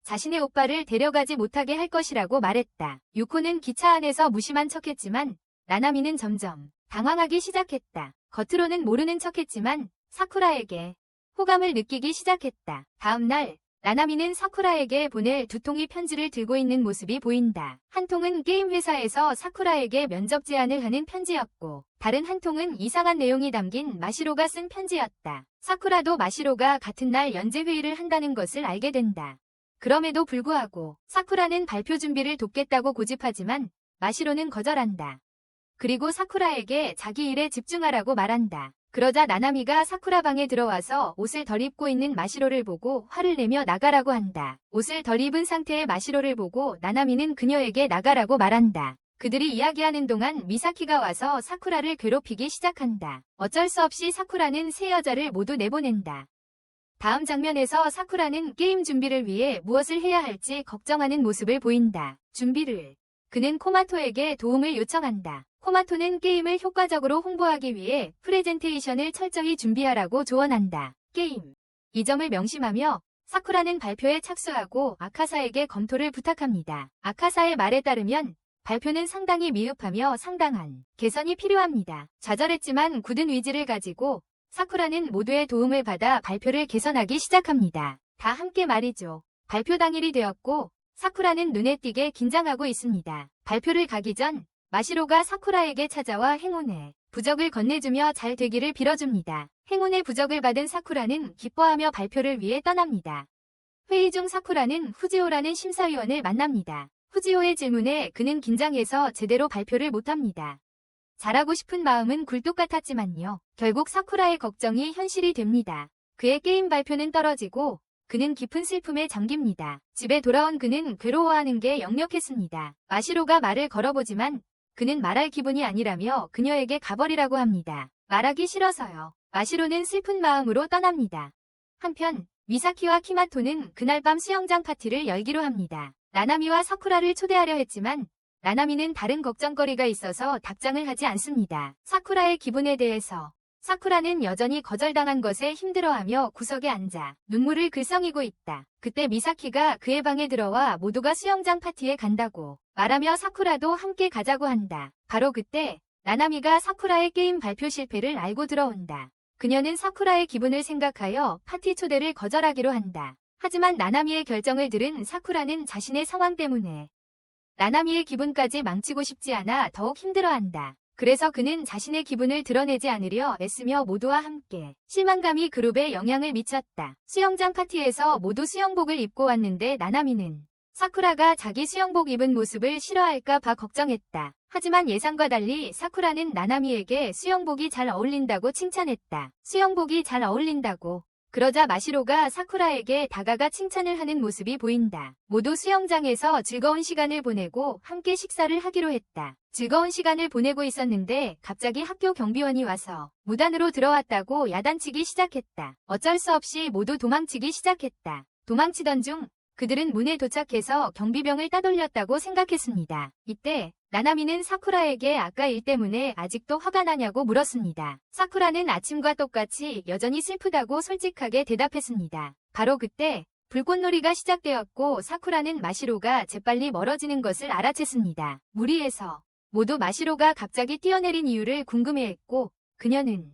자신의 오빠를 데려가지 못하게 할 것이라고 말했다. 유코는 기차 안에서 무심한 척했지만 나나미는 점점 당황하기 시작했다. 겉으로는 모르는 척했지만 사쿠라에게 호감을 느끼기 시작했다. 다음 날 나나미는 사쿠라에게 보낼 두 통의 편지를 들고 있는 모습이 보인다. 한 통은 게임 회사에서 사쿠라에게 면접 제안을 하는 편지였고 다른 한 통은 이상한 내용이 담긴 마시로가 쓴 편지였다. 사쿠라도 마시로가 같은 날 연재 회의를 한다는 것을 알게 된다. 그럼에도 불구하고 사쿠라는 발표 준비를 돕겠다고 고집하지만 마시로는 거절한다. 그리고 사쿠라에게 자기 일에 집중하라고 말한다. 그러자 나나미가 사쿠라 방에 들어와서 옷을 덜 입고 있는 마시로를 보고 화를 내며 나가라고 한다. 옷을 덜 입은 상태의 마시로를 보고 나나미는 그녀에게 나가라고 말한다. 그들이 이야기하는 동안 미사키가 와서 사쿠라를 괴롭히기 시작한다. 어쩔 수 없이 사쿠라는 세 여자를 모두 내보낸다. 다음 장면에서 사쿠라는 게임 준비를 위해 무엇을 해야 할지 걱정하는 모습을 보인다. 준비를. 그는 코마토에게 도움을 요청한다. 코마토는 게임을 효과적으로 홍보하기 위해 프레젠테이션을 철저히 준비하라고 조언한다. 게임. 이 점을 명심하며 사쿠라는 발표에 착수하고 아카사에게 검토를 부탁합니다. 아카사의 말에 따르면 발표는 상당히 미흡하며 상당한 개선이 필요합니다. 좌절했지만 굳은 의지를 가지고 사쿠라는 모두의 도움을 받아 발표를 개선하기 시작합니다. 다 함께 말이죠. 발표 당일이 되었고 사쿠라는 눈에 띄게 긴장하고 있습니다. 발표를 가기 전 마시로가 사쿠라에게 찾아와 행운의 부적을 건네주며 잘 되기를 빌어줍니다. 행운의 부적을 받은 사쿠라는 기뻐하며 발표를 위해 떠납니다. 회의 중 사쿠라는 후지오라는 심사위원을 만납니다. 후지오의 질문에 그는 긴장해서 제대로 발표를 못합니다. 잘하고 싶은 마음은 굴뚝 같았지만요. 결국 사쿠라의 걱정이 현실이 됩니다. 그의 게임 발표는 떨어지고 그는 깊은 슬픔에 잠깁니다. 집에 돌아온 그는 괴로워하는 게 역력했습니다. 마시로가 말을 걸어보지만 그는 말할 기분이 아니라며 그녀에게 가버리라고 합니다. 말하기 싫어서요. 마시로는 슬픈 마음으로 떠납니다. 한편 미사키와 키마토는 그날 밤 수영장 파티를 열기로 합니다. 나나미와 사쿠라를 초대하려 했지만 나나미는 다른 걱정거리가 있어서 답장을 하지 않습니다. 사쿠라의 기분에 대해서 사쿠라는 여전히 거절당한 것에 힘들어하며 구석에 앉아 눈물을 글썽이고 있다. 그때 미사키가 그의 방에 들어와 모두가 수영장 파티에 간다고 말하며 사쿠라도 함께 가자고 한다. 바로 그때 나나미가 사쿠라의 게임 발표 실패를 알고 들어온다. 그녀는 사쿠라의 기분을 생각하여 파티 초대를 거절하기로 한다. 하지만 나나미의 결정을 들은 사쿠라는 자신의 상황 때문에 나나미의 기분까지 망치고 싶지 않아 더욱 힘들어한다. 그래서 그는 자신의 기분을 드러내지 않으려 애쓰며 모두와 함께 실망감이 그룹에 영향을 미쳤다. 수영장 파티에서 모두 수영복을 입고 왔는데 나나미는 사쿠라가 자기 수영복 입은 모습을 싫어할까 봐 걱정했다. 하지만 예상과 달리 사쿠라는 나나미에게 수영복이 잘 어울린다고 칭찬했다. 수영복이 잘 어울린다고 그러자 마시로가 사쿠라에게 다가가 칭찬을 하는 모습이 보인다. 모두 수영장에서 즐거운 시간을 보내고 함께 식사를 하기로 했다. 즐거운 시간을 보내고 있었는데 갑자기 학교 경비원이 와서 무단으로 들어왔다고 야단치기 시작했다. 어쩔 수 없이 모두 도망치기 시작했다. 도망치던 중 그들은 문에 도착해서 경비병을 따돌렸다고 생각했습니다. 이때 나나미는 사쿠라에게 아까 일 때문에 아직도 화가 나냐고 물었습니다. 사쿠라는 아침과 똑같이 여전히 슬프다고 솔직하게 대답했습니다. 바로 그때 불꽃놀이가 시작되었고 사쿠라는 마시로가 재빨리 멀어지는 것을 알아챘습니다. 무리해서 모두 마시로가 갑자기 뛰어내린 이유를 궁금해했고 그녀는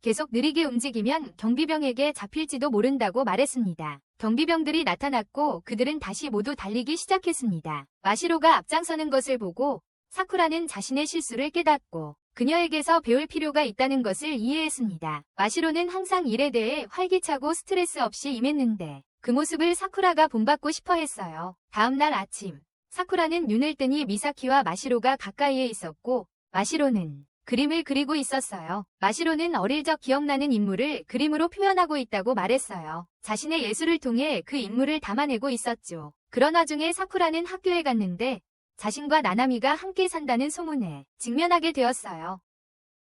계속 느리게 움직이면 경비병에게 잡힐지도 모른다고 말했습니다. 경비병들이 나타났고 그들은 다시 모두 달리기 시작했습니다. 마시로가 앞장서는 것을 보고 사쿠라는 자신의 실수를 깨닫고 그녀에게서 배울 필요가 있다는 것을 이해했습니다. 마시로는 항상 일에 대해 활기차고 스트레스 없이 임했는데 그 모습을 사쿠라가 본받고 싶어 했어요. 다음 날 아침 사쿠라는 눈을 뜨니 미사키와 마시로가 가까이에 있었고 마시로는 그림을 그리고 있었어요. 마시로는 어릴 적 기억나는 인물을 그림으로 표현하고 있다고 말했어요. 자신의 예술을 통해 그 인물을 담아내고 있었죠. 그런 와중에 사쿠라는 학교에 갔는데 자신과 나나미가 함께 산다는 소문에 직면하게 되었어요.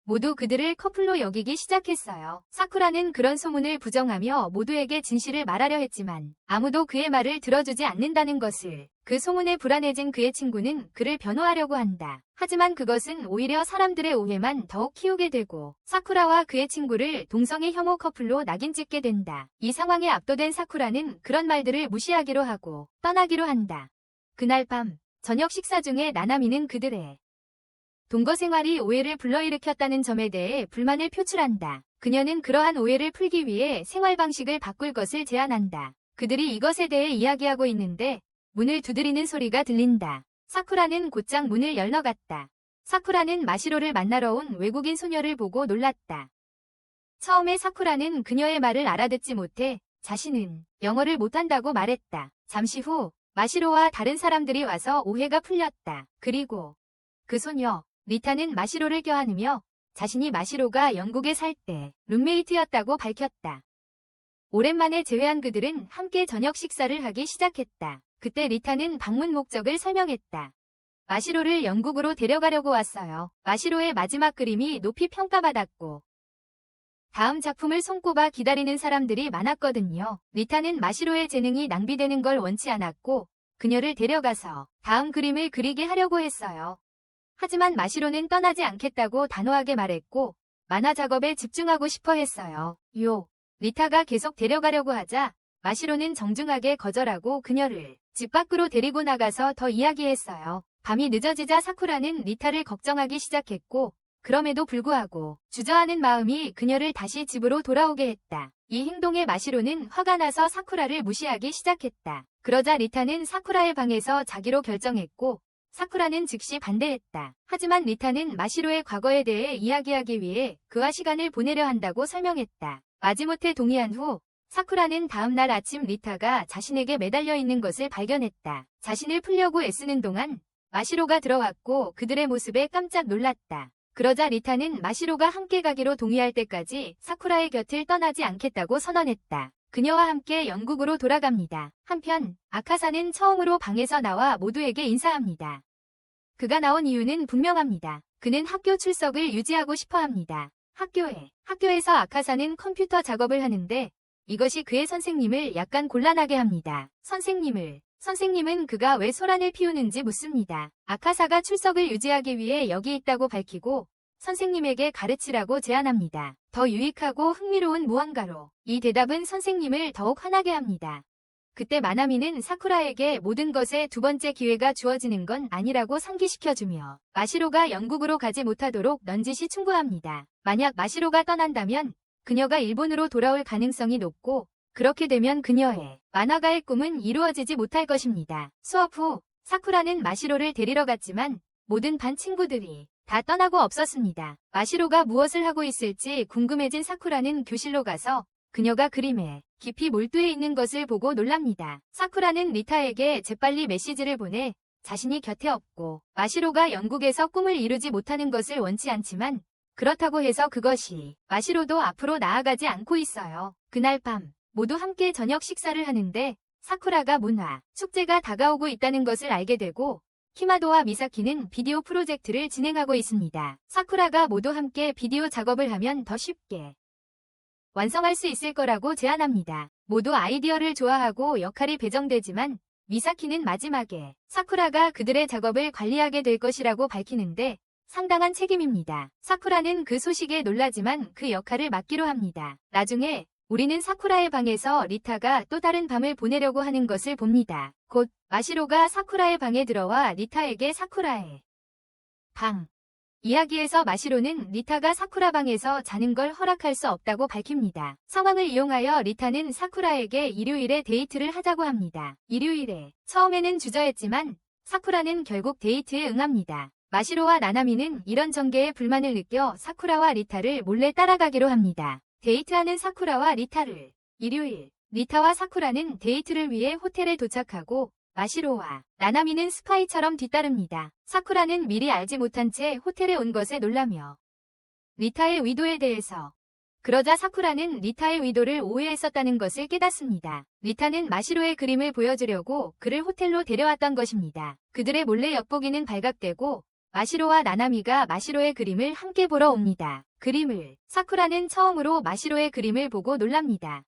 모두 그들을 커플로 여기기 시작했어요. 사쿠라는 그런 소문을 부정하며 모두에게 진실을 말하려 했지만 아무도 그의 말을 들어주지 않는다는 것을 그 소문에 불안해진 그의 친구는 그를 변호하려고 한다. 하지만 그것은 오히려 사람들의 오해만 더욱 키우게 되고 사쿠라와 그의 친구를 동성애 혐오 커플로 낙인 찍게 된다. 이 상황에 압도된 사쿠라는 그런 말들을 무시하기로 하고 떠나기로 한다. 그날 밤 저녁 식사 중에 나나미는 그들의 동거 생활이 오해를 불러일으켰다는 점에 대해 불만을 표출한다. 그녀는 그러한 오해를 풀기 위해 생활 방식을 바꿀 것을 제안한다. 그들이 이것에 대해 이야기하고 있는데 문을 두드리는 소리가 들린다. 사쿠라는 곧장 문을 열러갔다. 사쿠라는 마시로를 만나러 온 외국인 소녀를 보고 놀랐다. 처음에 사쿠라는 그녀의 말을 알아듣지 못해 자신은 영어를 못한다고 말했다. 잠시 후 마시로와 다른 사람들이 와서 오해가 풀렸다. 그리고 그 소녀 리타는 마시로를 껴안으며 자신이 마시로가 영국에 살 때 룸메이트였다고 밝혔다. 오랜만에 재회한 그들은 함께 저녁 식사를 하기 시작했다. 그때 리타는 방문 목적을 설명했다. 마시로를 영국으로 데려가려고 왔어요. 마시로의 마지막 그림이 높이 평가받았고 다음 작품을 손꼽아 기다리는 사람들이 많았거든요. 리타는 마시로의 재능이 낭비되는 걸 원치 않았고 그녀를 데려가서 다음 그림을 그리게 하려고 했어요. 하지만 마시로는 떠나지 않겠다고 단호하게 말했고 만화 작업에 집중하고 싶어 했어요. 리타가 계속 데려가려고 하자 마시로는 정중하게 거절하고 그녀를 집 밖으로 데리고 나가서 더 이야기했어요. 밤이 늦어지자 사쿠라는 리타를 걱정하기 시작했고 그럼에도 불구하고 주저하는 마음이 그녀를 다시 집으로 돌아오게 했다. 이 행동에 마시로는 화가 나서 사쿠라를 무시하기 시작했다. 그러자 리타는 사쿠라의 방에서 자기로 결정했고 사쿠라는 즉시 반대했다. 하지만 리타는 마시로의 과거에 대해 이야기하기 위해 그와 시간을 보내려 한다고 설명했다. 마지못해 동의한 후 사쿠라는 다음 날 아침 리타가 자신에게 매달려 있는 것을 발견했다. 자신을 풀려고 애쓰는 동안 마시로가 들어왔고 그들의 모습에 깜짝 놀랐다. 그러자 리타는 마시로가 함께 가기로 동의할 때까지 사쿠라의 곁을 떠나지 않겠다고 선언했다. 그녀와 함께 영국으로 돌아갑니다. 한편 아카사는 처음으로 방에서 나와 모두에게 인사합니다. 그가 나온 이유는 분명합니다. 그는 학교 출석을 유지하고 싶어 합니다. 학교에서 아카사는 컴퓨터 작업을 하는데 이것이 그의 선생님을 약간 곤란하게 합니다. 선생님은 그가 왜 소란을 피우는지 묻습니다. 아카사가 출석을 유지하기 위해 여기 있다고 밝히고 선생님에게 가르치라고 제안합니다. 더 유익하고 흥미로운 무언가로. 이 대답은 선생님을 더욱 화나게 합니다. 그때 마나미는 사쿠라에게 모든 것에 두 번째 기회가 주어지는 건 아니라고 상기시켜주며 마시로가 영국으로 가지 못하도록 넌지시 충고합니다. 만약 마시로가 떠난다면 그녀가 일본으로 돌아올 가능성이 높고 그렇게 되면 그녀의 만화가의 꿈은 이루어지지 못할 것입니다. 수업 후 사쿠라는 마시로를 데리러 갔지만 모든 반 친구들이 다 떠나고 없었습니다. 마시로가 무엇을 하고 있을지 궁금해진 사쿠라는 교실로 가서 그녀가 그림에 깊이 몰두해 있는 것을 보고 놀랍니다. 사쿠라는 리타에게 재빨리 메시지를 보내 자신이 곁에 없고 마시로가 영국에서 꿈을 이루지 못하는 것을 원치 않지만 그렇다고 해서 그것이 마시로도 앞으로 나아가지 않고 있어요. 그날 밤 모두 함께 저녁 식사를 하는데 사쿠라가 문화 축제가 다가오고 있다는 것을 알게 되고 히마도와 미사키는 비디오 프로젝트를 진행하고 있습니다. 사쿠라가 모두 함께 비디오 작업을 하면 더 쉽게 완성할 수 있을 거라고 제안합니다. 모두 아이디어를 좋아하고 역할이 배정되지만 미사키는 마지막에 사쿠라가 그들의 작업을 관리하게 될 것이라고 밝히는데 상당한 책임입니다. 사쿠라는 그 소식에 놀라지만 그 역할을 맡기로 합니다. 나중에 우리는 사쿠라의 방에서 리타가 또 다른 밤을 보내려고 하는 것을 봅니다. 곧 마시로가 사쿠라의 방에 들어와 리타에게 사쿠라의 방 이야기에서 마시로는 리타가 사쿠라 방에서 자는 걸 허락할 수 없다고 밝힙니다. 상황을 이용하여 리타는 사쿠라에게 일요일에 데이트를 하자고 합니다. 일요일에 처음에는 주저했지만 사쿠라는 결국 데이트에 응합니다. 마시로와 나나미는 이런 전개에 불만을 느껴 사쿠라와 리타를 몰래 따라가기로 합니다. 데이트하는 사쿠라와 리타를 일요일 리타와 사쿠라는 데이트를 위해 호텔에 도착하고 마시로와 나나미는 스파이처럼 뒤따릅니다. 사쿠라는 미리 알지 못한 채 호텔에 온 것에 놀라며 리타의 의도에 대해서 그러자 사쿠라는 리타의 의도를 오해했었다는 것을 깨닫습니다. 리타는 마시로의 그림을 보여주려고 그를 호텔로 데려왔던 것입니다. 그들의 몰래 엿보기는 발각되고 마시로와 나나미가 마시로의 그림을 함께 보러 옵니다. 그림을 사쿠라는 처음으로 마시로의 그림을 보고 놀랍니다.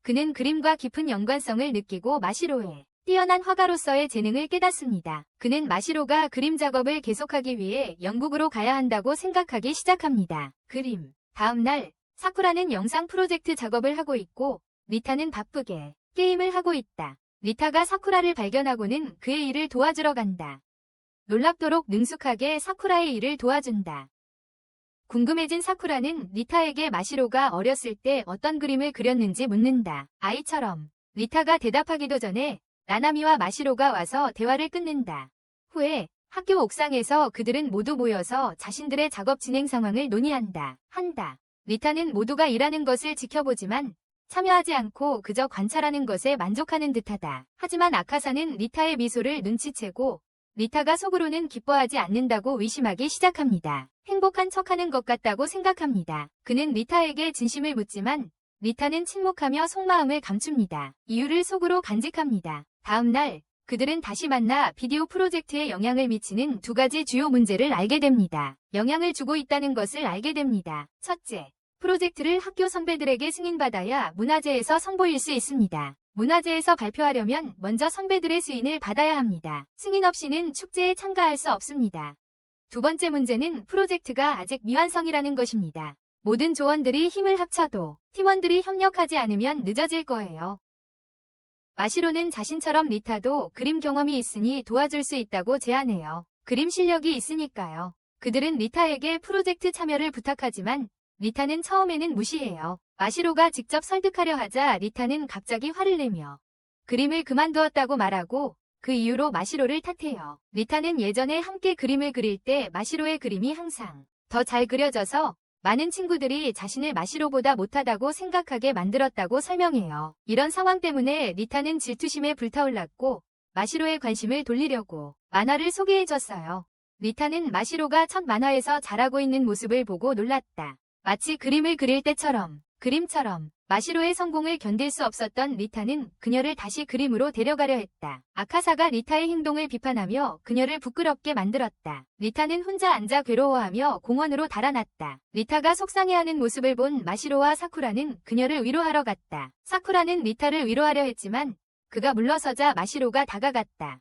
그는 그림과 깊은 연관성을 느끼고 마시로의 뛰어난 화가로서의 재능을 깨닫습니다. 그는 마시로가 그림 작업을 계속하기 위해 영국으로 가야 한다고 생각하기 시작합니다. 그림 다음 날 사쿠라는 영상 프로젝트 작업을 하고 있고 리타는 바쁘게 게임을 하고 있다. 리타가 사쿠라를 발견하고는 그의 일을 도와주러 간다. 놀랍도록 능숙하게 사쿠라의 일을 도와준다. 궁금해진 사쿠라는 리타에게 마시로가 어렸을 때 어떤 그림을 그렸는지 묻는다. 아이처럼 리타가 대답하기도 전에 나나미와 마시로가 와서 대화를 끊는다. 후에 학교 옥상에서 그들은 모두 모여서 자신들의 작업 진행 상황을 논의한다. 리타는 모두가 일하는 것을 지켜보지만 참여하지 않고 그저 관찰하는 것에 만족하는 듯하다. 하지만 아카사는 리타의 미소를 눈치채고 리타가 속으로는 기뻐하지 않는다고 의심하기 시작합니다. 행복한 척하는 것 같다고 생각합니다. 그는 리타에게 진심을 묻지만 리타는 침묵하며 속마음을 감춥니다. 이유를 속으로 간직합니다. 다음 날 그들은 다시 만나 비디오 프로젝트에 영향을 미치는 두 가지 주요 문제를 알게 됩니다. 영향을 주고 있다는 것을 알게 됩니다. 첫째, 프로젝트를 학교 선배들에게 승인받아야 문화제에서 선보일 수 있습니다. 문화제에서 발표하려면 먼저 선배들의 승인을 받아야 합니다. 승인 없이는 축제에 참가할 수 없습니다. 두 번째 문제는 프로젝트가 아직 미완성이라는 것입니다. 모든 조원들이 힘을 합쳐도 팀원들이 협력하지 않으면 늦어질 거예요. 마시로는 자신처럼 리타도 그림 경험이 있으니 도와줄 수 있다고 제안해요. 그림 실력이 있으니까요. 그들은 리타에게 프로젝트 참여를 부탁하지만 리타는 처음에는 무시해요. 마시로가 직접 설득하려 하자 리타는 갑자기 화를 내며 그림을 그만두었다고 말하고 그 이유로 마시로를 탓해요. 리타는 예전에 함께 그림을 그릴 때 마시로의 그림이 항상 더 잘 그려져서 많은 친구들이 자신을 마시로보다 못하다고 생각하게 만들었다고 설명해요. 이런 상황 때문에 리타는 질투심에 불타올랐고 마시로의 관심을 돌리려고 만화를 소개해줬어요. 리타는 마시로가 첫 만화에서 잘하고 있는 모습을 보고 놀랐다. 마치 그림을 그릴 때처럼 그림처럼 마시로의 성공을 견딜 수 없었던 리타는 그녀를 다시 그림으로 데려가려 했다. 아카사가 리타의 행동을 비판하며 그녀를 부끄럽게 만들었다. 리타는 혼자 앉아 괴로워하며 공원으로 달아났다. 리타가 속상해하는 모습을 본 마시로와 사쿠라는 그녀를 위로하러 갔다. 사쿠라는 리타를 위로하려 했지만 그가 물러서자 마시로가 다가갔다.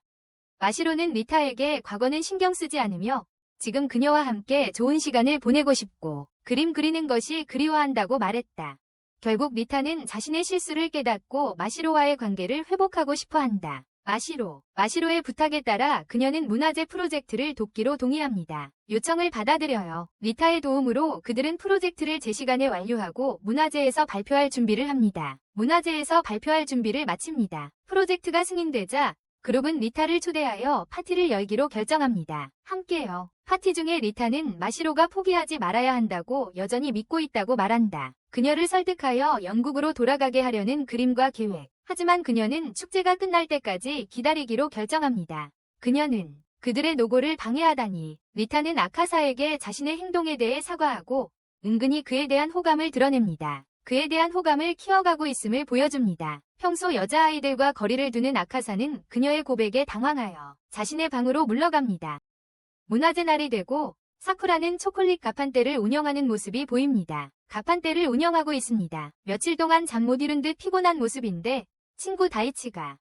마시로는 리타에게 과거는 신경 쓰지 않으며 지금 그녀와 함께 좋은 시간을 보내고 싶고 그림 그리는 것이 그리워한다고 말했다. 결국 리타는 자신의 실수를 깨닫고 마시로와의 관계를 회복하고 싶어 한다. 마시로의 부탁에 따라 그녀는 문화제 프로젝트를 돕기로 동의합니다. 요청을 받아들여요. 리타의 도움으로 그들은 프로젝트를 제 시간에 완료하고 문화제에서 발표할 준비를 합니다. 문화제에서 발표할 준비를 마칩니다. 프로젝트가 승인되자 그룹은 리타를 초대하여 파티를 열기로 결정합니다. 함께요. 파티 중에 리타는 마시로가 포기하지 말아야 한다고 여전히 믿고 있다고 말한다. 그녀를 설득하여 영국으로 돌아가게 하려는 그림과 계획. 하지만 그녀는 축제가 끝날 때까지 기다리기로 결정합니다. 그녀는 그들의 노고를 방해하다니. 리타는 아카사에게 자신의 행동에 대해 사과하고 은근히 그에 대한 호감을 드러냅니다. 그에 대한 호감을 키워가고 있음을 보여줍니다. 평소 여자아이들과 거리를 두는 아카사는 그녀의 고백에 당황하여 자신의 방으로 물러갑니다. 문화제 날이 되고 사쿠라는 초콜릿 가판대를 운영하는 모습이 보입니다. 가판대를 운영하고 있습니다. 며칠 동안 잠 못 이룬 듯 피곤한 모습인데 친구 다이치가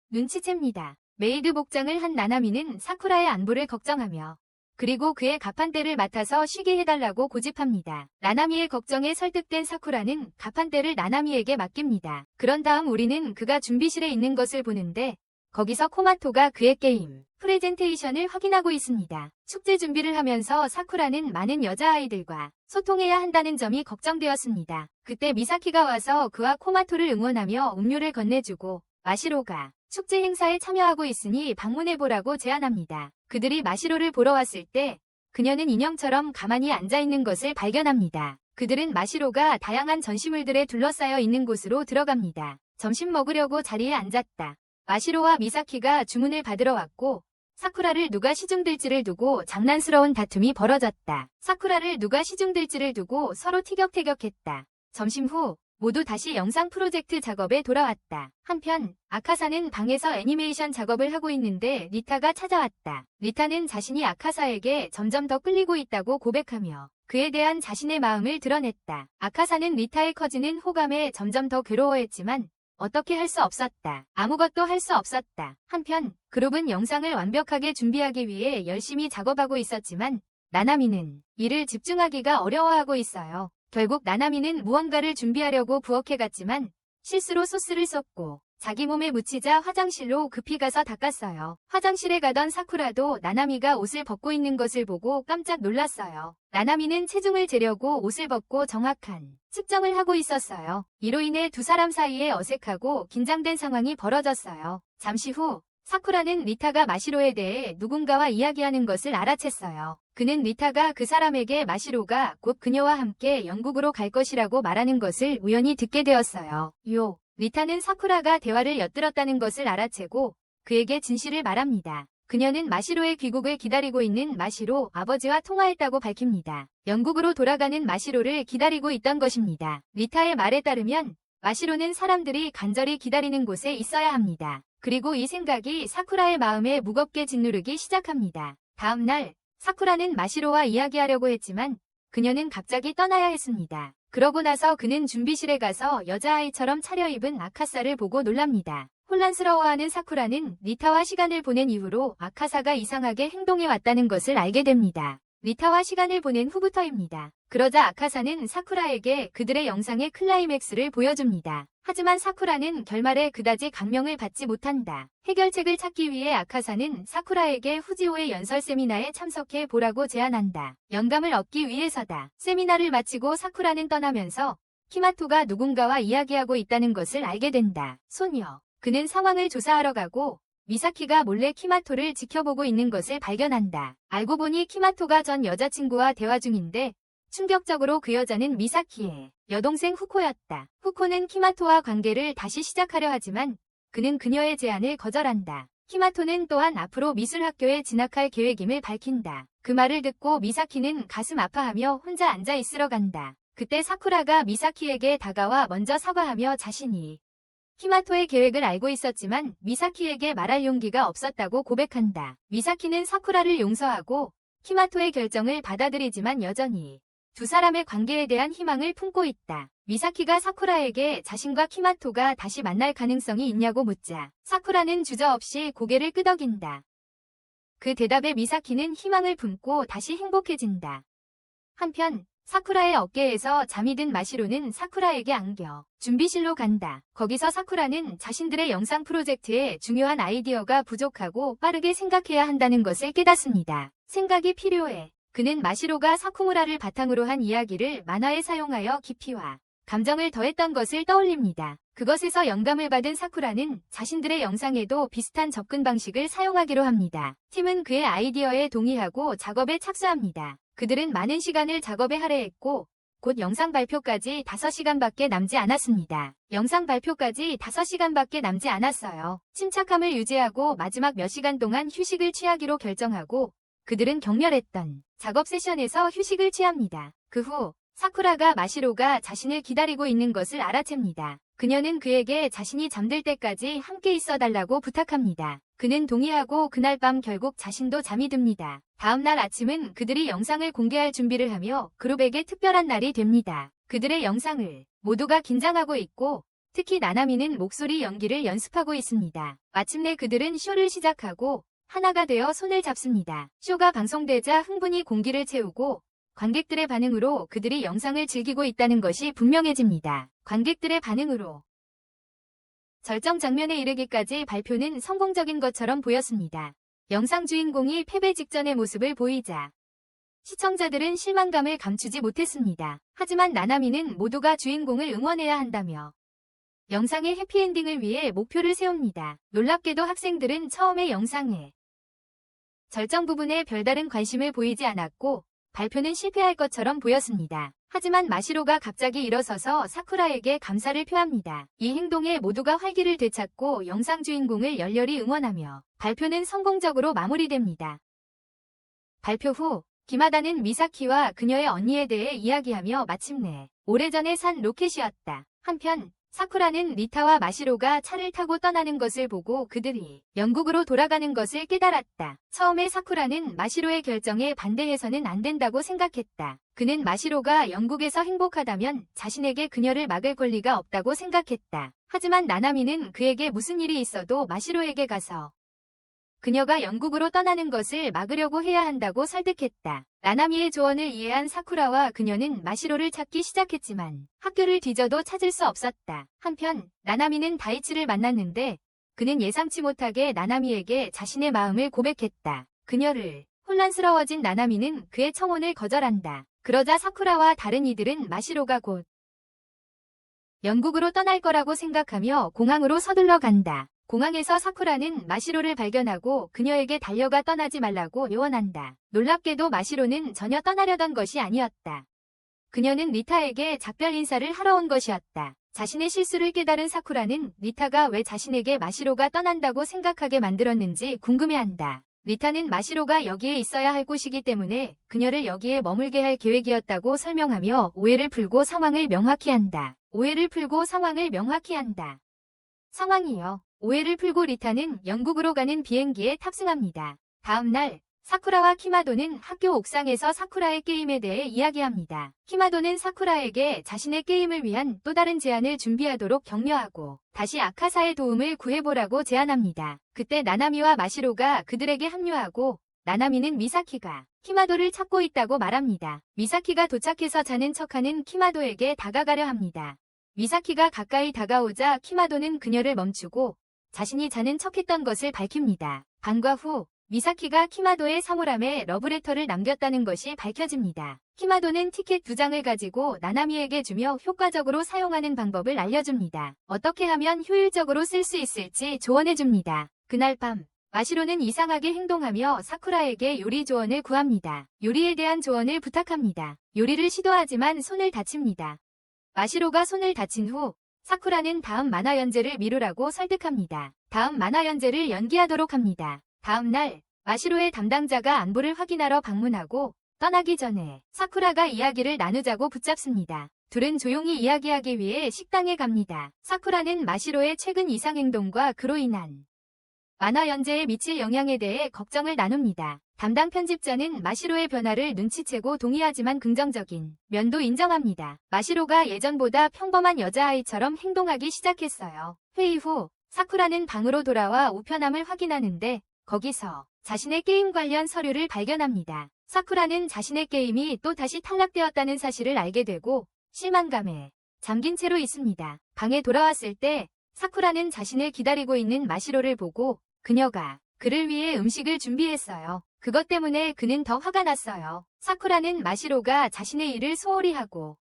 눈치챕니다. 메이드 복장을 한 나나미는 사쿠라의 안부를 걱정하며 그리고 그의 가판대를 맡아서 쉬게 해달라고 고집합니다. 나나미의 걱정에 설득된 사쿠라는 가판대를 나나미에게 맡깁니다. 그런 다음 우리는 그가 준비실에 있는 것을 보는데 거기서 코마토가 그의 게임 프레젠테이션을 확인하고 있습니다. 축제 준비를 하면서 사쿠라는 많은 여자아이들과 소통해야 한다는 점이 걱정되었습니다. 그때 미사키가 와서 그와 코마토를 응원하며 음료를 건네주고 마시로가 축제 행사에 참여하고 있으니 방문해보라고 제안합니다. 그들이 마시로를 보러 왔을 때 그녀는 인형처럼 가만히 앉아있는 것을 발견합니다. 그들은 마시로가 다양한 전시물들에 둘러싸여 있는 곳으로 들어갑니다. 점심 먹으려고 자리에 앉았다. 마시로와 미사키가 주문을 받으러 왔고 사쿠라를 누가 시중들지를 두고 장난스러운 다툼이 벌어졌다. 사쿠라를 누가 시중들지를 두고 서로 티격태격했다. 점심 후 모두 다시 영상 프로젝트 작업에 돌아왔다. 한편 아카사는 방에서 애니메이션 작업을 하고 있는데 리타가 찾아왔다. 리타는 자신이 아카사에게 점점 더 끌리고 있다고 고백하며 그에 대한 자신의 마음을 드러냈다. 아카사는 리타의 커지는 호감에 점점 더 괴로워했지만 어떻게 할 수 없었다. 아무것도 할 수 없었다. 한편 그룹은 영상을 완벽하게 준비하기 위해 열심히 작업하고 있었지만 나나미는 이를 집중하기가 어려워하고 있어요. 결국 나나미는 무언가를 준비하려고 부엌에 갔지만 실수로 소스를 쏟고 자기 몸에 묻히자 화장실로 급히 가서 닦았어요. 화장실에 가던 사쿠라도 나나미가 옷을 벗고 있는 것을 보고 깜짝 놀랐어요. 나나미는 체중을 재려고 옷을 벗고 정확한 측정을 하고 있었어요. 이로 인해 두 사람 사이에 어색하고 긴장된 상황이 벌어졌어요. 잠시 후 사쿠라는 리타가 마시로에 대해 누군가와 이야기하는 것을 알아챘어요. 그는 리타가 그 사람에게 마시로가 곧 그녀와 함께 영국으로 갈 것이라고 말하는 것을 우연히 듣게 되었어요. 리타는 사쿠라가 대화를 엿들었다는 것을 알아채고 그에게 진실을 말합니다. 그녀는 마시로의 귀국을 기다리고 있는 마시로 아버지와 통화했다고 밝힙니다. 영국으로 돌아가는 마시로를 기다리고 있던 것입니다. 리타의 말에 따르면 마시로는 사람들이 간절히 기다리는 곳에 있어야 합니다. 그리고 이 생각이 사쿠라의 마음에 무겁게 짓누르기 시작합니다. 다음 날 사쿠라는 마시로와 이야기하려고 했지만 그녀는 갑자기 떠나야 했습니다. 그러고 나서 그는 준비실에 가서 여자아이처럼 차려입은 아카사를 보고 놀랍니다. 혼란스러워하는 사쿠라는 리타와 시간을 보낸 이후로 아카사가 이상하게 행동해 왔다는 것을 알게 됩니다. 리타와 시간을 보낸 후부터입니다. 그러자 아카사는 사쿠라에게 그들의 영상의 클라이맥스를 보여줍니다. 하지만 사쿠라는 결말에 그다지 감명을 받지 못한다. 해결책을 찾기 위해 아카사는 사쿠라에게 후지오의 연설 세미나에 참석해 보라고 제안한다. 영감을 얻기 위해서다. 세미나를 마치고 사쿠라는 떠나면서 키마토가 누군가와 이야기하고 있다는 것을 알게 된다. 소녀. 그는 상황을 조사하러 가고 미사키가 몰래 키마토를 지켜보고 있는 것을 발견한다. 알고 보니 키마토가 전 여자친구와 대화 중인데 충격적으로 그 여자는 미사키의 여동생 후코였다. 후코는 키마토와 관계를 다시 시작하려 하지만 그는 그녀의 제안을 거절한다. 키마토는 또한 앞으로 미술학교에 진학할 계획임을 밝힌다. 그 말을 듣고 미사키는 가슴 아파하며 혼자 앉아 있으러 간다. 그때 사쿠라가 미사키에게 다가와 먼저 사과하며 자신이 키마토의 계획을 알고 있었지만 미사키에게 말할 용기가 없었다고 고백한다. 미사키는 사쿠라를 용서하고 키마토의 결정을 받아들이지만 여전히 두 사람의 관계에 대한 희망을 품고 있다. 미사키가 사쿠라에게 자신과 키마토가 다시 만날 가능성이 있냐고 묻자 사쿠라는 주저없이 고개를 끄덕인다. 그 대답에 미사키는 희망을 품고 다시 행복해진다. 한편 사쿠라의 어깨에서 잠이 든 마시로는 사쿠라에게 안겨 준비실로 간다. 거기서 사쿠라는 자신들의 영상 프로젝트에 중요한 아이디어가 부족하고 빠르게 생각해야 한다는 것을 깨닫습니다. 생각이 필요해. 그는 마시로가 사쿠무라를 바탕으로 한 이야기를 만화에 사용하여 깊이와 감정을 더했던 것을 떠올립니다. 그것에서 영감을 받은 사쿠라는 자신들의 영상에도 비슷한 접근 방식을 사용하기로 합니다. 팀은 그의 아이디어에 동의하고 작업에 착수합니다. 그들은 많은 시간을 작업에 할애했고 곧 영상 발표까지 5시간밖에 남지 않았습니다. 영상 발표까지 5시간밖에 남지 않았어요. 침착함을 유지하고 마지막 몇 시간 동안 휴식을 취하기로 결정하고 그들은 격렬했던 작업 세션에서 휴식을 취합니다. 그 후 사쿠라가 마시로가 자신을 기다리고 있는 것을 알아챕니다. 그녀는 그에게 자신이 잠들 때까지 함께 있어달라고 부탁합니다. 그는 동의하고 그날 밤 결국 자신도 잠이 듭니다. 다음날 아침은 그들이 영상을 공개할 준비를 하며 그룹에게 특별한 날이 됩니다. 그들의 영상을 모두가 긴장하고 있고 특히 나나미는 목소리 연기를 연습하고 있습니다. 마침내 그들은 쇼를 시작하고 하나가 되어 손을 잡습니다. 쇼가 방송되자 흥분이 공기를 채우고 관객들의 반응으로 그들이 영상을 즐기고 있다는 것이 분명해집니다. 관객들의 반응으로 절정 장면에 이르기까지 발표는 성공적인 것처럼 보였습니다. 영상 주인공이 패배 직전의 모습을 보이자 시청자들은 실망감을 감추지 못했습니다. 하지만 나나미는 모두가 주인공을 응원해야 한다며 영상의 해피엔딩을 위해 목표를 세웁니다. 놀랍게도 학생들은 처음에 영상의 절정 부분에 별다른 관심을 보이지 않았고 발표는 실패할 것처럼 보였습니다. 하지만 마시로가 갑자기 일어서서 사쿠라에게 감사를 표합니다. 이 행동에 모두가 활기를 되찾고 영상 주인공을 열렬히 응원하며 발표는 성공적으로 마무리됩니다. 발표 후 기마다는 미사키와 그녀의 언니에 대해 이야기하며 마침내 오래전에 산 로켓이었다. 한편 사쿠라는 리타와 마시로가 차를 타고 떠나는 것을 보고 그들이 영국으로 돌아가는 것을 깨달았다. 처음에 사쿠라는 마시로의 결정에 반대해서는 안 된다고 생각했다. 그는 마시로가 영국에서 행복하다면 자신에게 그녀를 막을 권리가 없다고 생각했다. 하지만 나나미는 그에게 무슨 일이 있어도 마시로에게 가서 그녀가 영국으로 떠나는 것을 막으려고 해야 한다고 설득했다. 나나미의 조언을 이해한 사쿠라와 그녀는 마시로를 찾기 시작했지만 학교를 뒤져도 찾을 수 없었다. 한편 나나미는 다이치를 만났는데 그는 예상치 못하게 나나미에게 자신의 마음을 고백했다. 그녀를 혼란스러워진 나나미는 그의 청혼을 거절한다. 그러자 사쿠라와 다른 이들은 마시로가 곧 영국으로 떠날 거라고 생각하며 공항으로 서둘러 간다. 공항에서 사쿠라는 마시로를 발견하고 그녀에게 달려가 떠나지 말라고 요원한다. 놀랍게도 마시로는 전혀 떠나려던 것이 아니었다. 그녀는 리타에게 작별 인사를 하러 온 것이었다. 자신의 실수를 깨달은 사쿠라는 리타가 왜 자신에게 마시로가 떠난다고 생각하게 만들었는지 궁금해한다. 리타는 마시로가 여기에 있어야 할 곳이기 때문에 그녀를 여기에 머물게 할 계획이었다고 설명하며 오해를 풀고 상황을 명확히 한다. 상황이요. 오해를 풀고 리타는 영국으로 가는 비행기에 탑승합니다. 다음 날 사쿠라와 키마도는 학교 옥상에서 사쿠라의 게임에 대해 이야기합니다. 키마도는 사쿠라에게 자신의 게임을 위한 또 다른 제안을 준비하도록 격려하고 다시 아카사의 도움을 구해보라고 제안합니다. 그때 나나미와 마시로가 그들에게 합류하고 나나미는 미사키가 키마도를 찾고 있다고 말합니다. 미사키가 도착해서 자는 척하는 키마도에게 다가가려 합니다. 미사키가 가까이 다가오자 키마도는 그녀를 멈추고 자신이 자는 척했던 것을 밝힙니다. 방과 후 미사키가 키마도의 사물함에 러브레터를 남겼다는 것이 밝혀집니다. 키마도는 티켓 2장을 가지고 나나미에게 주며 효과적으로 사용하는 방법을 알려줍니다. 어떻게 하면 효율적으로 쓸 수 있을지 조언해줍니다. 그날 밤 마시로는 이상하게 행동하며 사쿠라에게 요리 조언을 구합니다. 요리에 대한 조언을 부탁합니다. 요리를 시도하지만 손을 다칩니다. 마시로가 손을 다친 후 사쿠라는 다음 만화 연재를 미루라고 설득합니다. 다음 만화 연재를 연기하도록 합니다. 다음 날 마시로의 담당자가 안부를 확인하러 방문하고 떠나기 전에 사쿠라가 이야기를 나누자고 붙잡습니다. 둘은 조용히 이야기하기 위해 식당에 갑니다. 사쿠라는 마시로의 최근 이상 행동과 그로 인한 만화 연재에 미칠 영향에 대해 걱정을 나눕니다. 담당 편집자는 마시로의 변화를 눈치채고 동의하지만 긍정적인 면도 인정합니다. 마시로가 예전보다 평범한 여자아이처럼 행동하기 시작했어요. 회의 후 사쿠라는 방으로 돌아와 우편함을 확인하는데 거기서 자신의 게임 관련 서류를 발견합니다. 사쿠라는 자신의 게임이 또 다시 탈락되었다는 사실을 알게 되고 실망감에 잠긴 채로 있습니다. 방에 돌아왔을 때 사쿠라는 자신을 기다리고 있는 마시로를 보고 그녀가 그를 위해 음식을 준비했어요. 그것 때문에 그는 더 화가 났어요. 사쿠라는 마시로가 자신의 일을 소홀히 하고